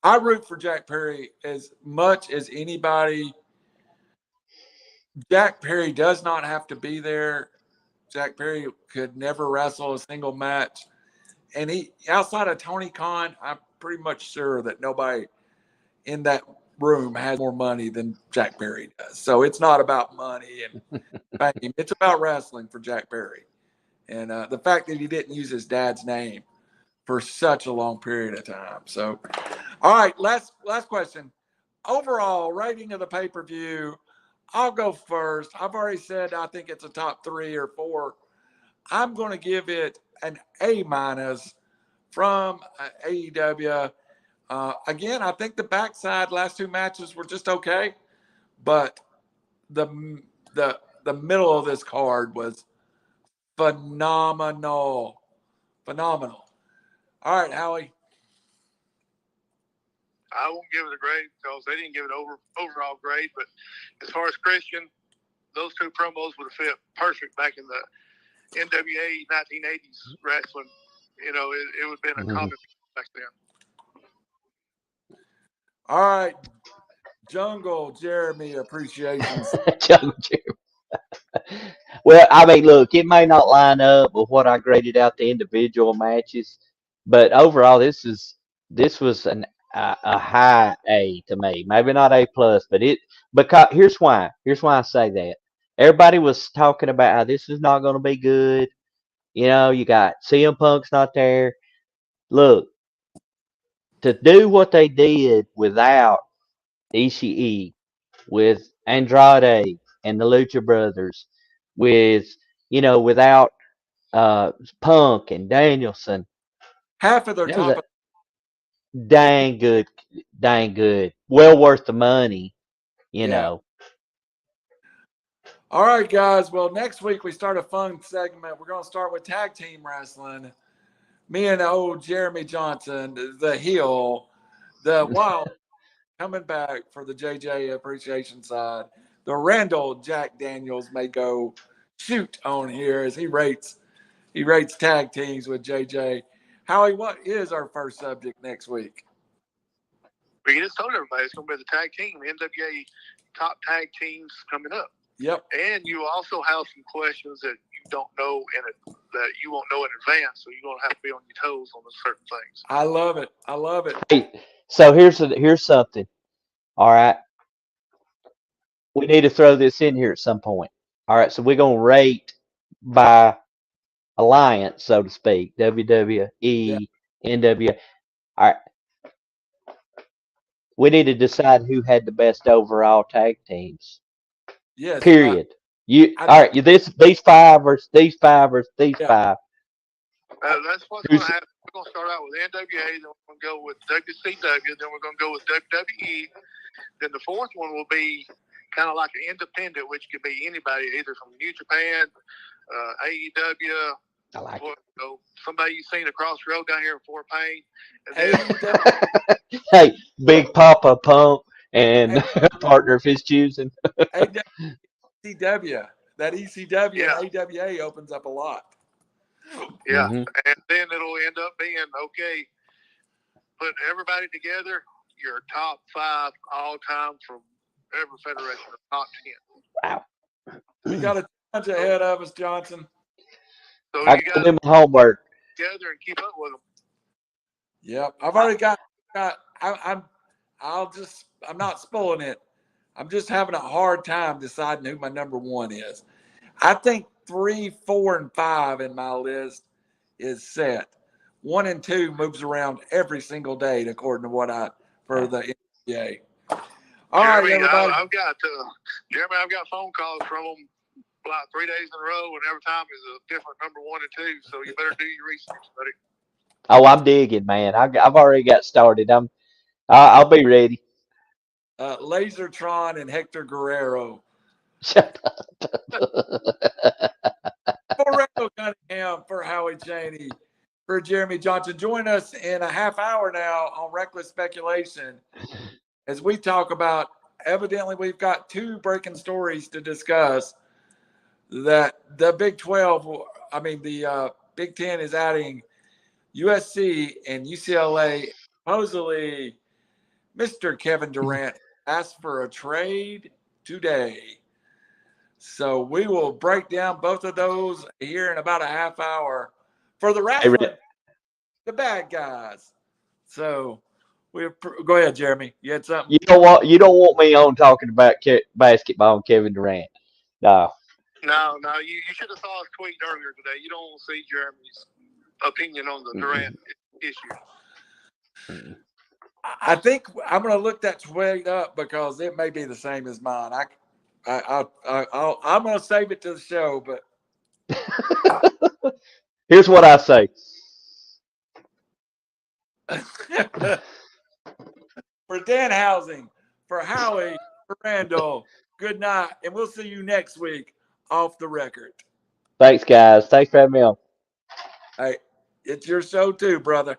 I root for Jack Perry as much as anybody. Jack Perry does not have to be there. Jack Perry could never wrestle a single match. And he, outside of Tony Khan, I'm pretty much sure that nobody in that room has more money than Jack Perry does. So it's not about money and fame. It's about wrestling for Jack Perry. And the fact that he didn't use his dad's name for such a long period of time. So, all right, last question. Overall rating of the pay-per-view, I'll go first. I've already said I think it's a top 3 or 4. I'm going to give it an A- from AEW. Again, I think the backside last 2 matches were just okay, but the middle of this card was phenomenal. All right, Howie. I won't give it a grade because they didn't give it overall grade. But as far as Christian, those 2 promos would have fit perfect back in the NWA 1980s wrestling. It would have been a common back then. All right, Jungle Jeremy appreciations. Jungle Jeremy. Well, I mean, look, it may not line up with what I graded out the individual matches, but overall, this was a high A to me. Maybe not A plus, but because here's why I say that. Everybody was talking about how this is not going to be good. You got CM Punk's not there. Look, to do what they did without Ishii, with Andrade and the Lucha Brothers, without Punk and Danielson. Half of their That was top. dang good. Well worth the money, know. All right, guys. Well, next week we start a fun segment. We're going to start with tag team wrestling. Me and old Jeremy Johnson, the heel, the Wild, coming back for the JJ appreciation side. The Randall Jack Daniels may go shoot on here as he rates tag teams with JJ. Howie, what is our first subject next week? We just told everybody it's going to be the tag team, NWA top tag teams coming up. Yep. And you also have some questions that you don't know that you won't know in advance, so you're going to have to be on your toes on certain things. I love it. Hey, so here's something. All right. We need to throw this in here at some point. All right, so we're going to rate by alliance, so to speak, WWE, NWA. All right. We need to decide who had the best overall tag teams. Yes. Period. These five versus these five versus these five. That's what's going to happen. We're going to start out with NWA, then we're going to go with WCW, then we're going to go with WWE. Then the fourth one will be kind of like an independent, which could be anybody, either from New Japan, AEW, I like Boy, you know, somebody you seen across the road down here in Fort Payne. And Hey, then, it. Hey, Big Papa Pump and partner of his choosing. ECW. That ECW Yeah. and AWA opens up a lot. yeah. Mhm. And then it'll end up being, okay, put everybody together, your top 5 all time from every federation, or top 10. Wow. We got a bunch ahead of us, Johnson. So I you got got to do my homework. together and keep up with them. Yep, I've already got. I'm not spoiling it. I'm just having a hard time deciding who my number 1 is. I think 3, 4, and 5 in my list is set. 1 and 2 moves around every single day, according to what for the NBA. All right, Jeremy, everybody. Jeremy, I've got phone calls from them like 3 days in a row, and every time is a different number 1 and 2. So you better do your research, buddy. Oh, I'm digging, man. I've already got started. I'll be ready. Lasertron and Hector Guerrero. Shut up. For Randall Cunningham, for Howie Cheney, for Jeremy Johnson. Join us in a half hour now on Reckless Speculation as we talk about, evidently we've got 2 breaking stories to discuss, that the Big 12, the Big 10 is adding USC and UCLA. Supposedly, Mr. Kevin Durant asked for a trade today. So we will break down both of those here in about a half hour for the wrestling, the bad guys. So go ahead, Jeremy. You had something? You don't want me on talking about basketball and Kevin Durant. No. No, you should have saw his tweet earlier today. You don't want to see Jeremy's opinion on the Durant issue. I think I'm going to look that tweet up because it may be the same as mine. I'm going to save it to the show, but Here's what I say. For Dan Housing, for Howie, for Randall, good night, and we'll see you next week off the record. Thanks, guys. Thanks for having me on. Hey, it's your show too, brother.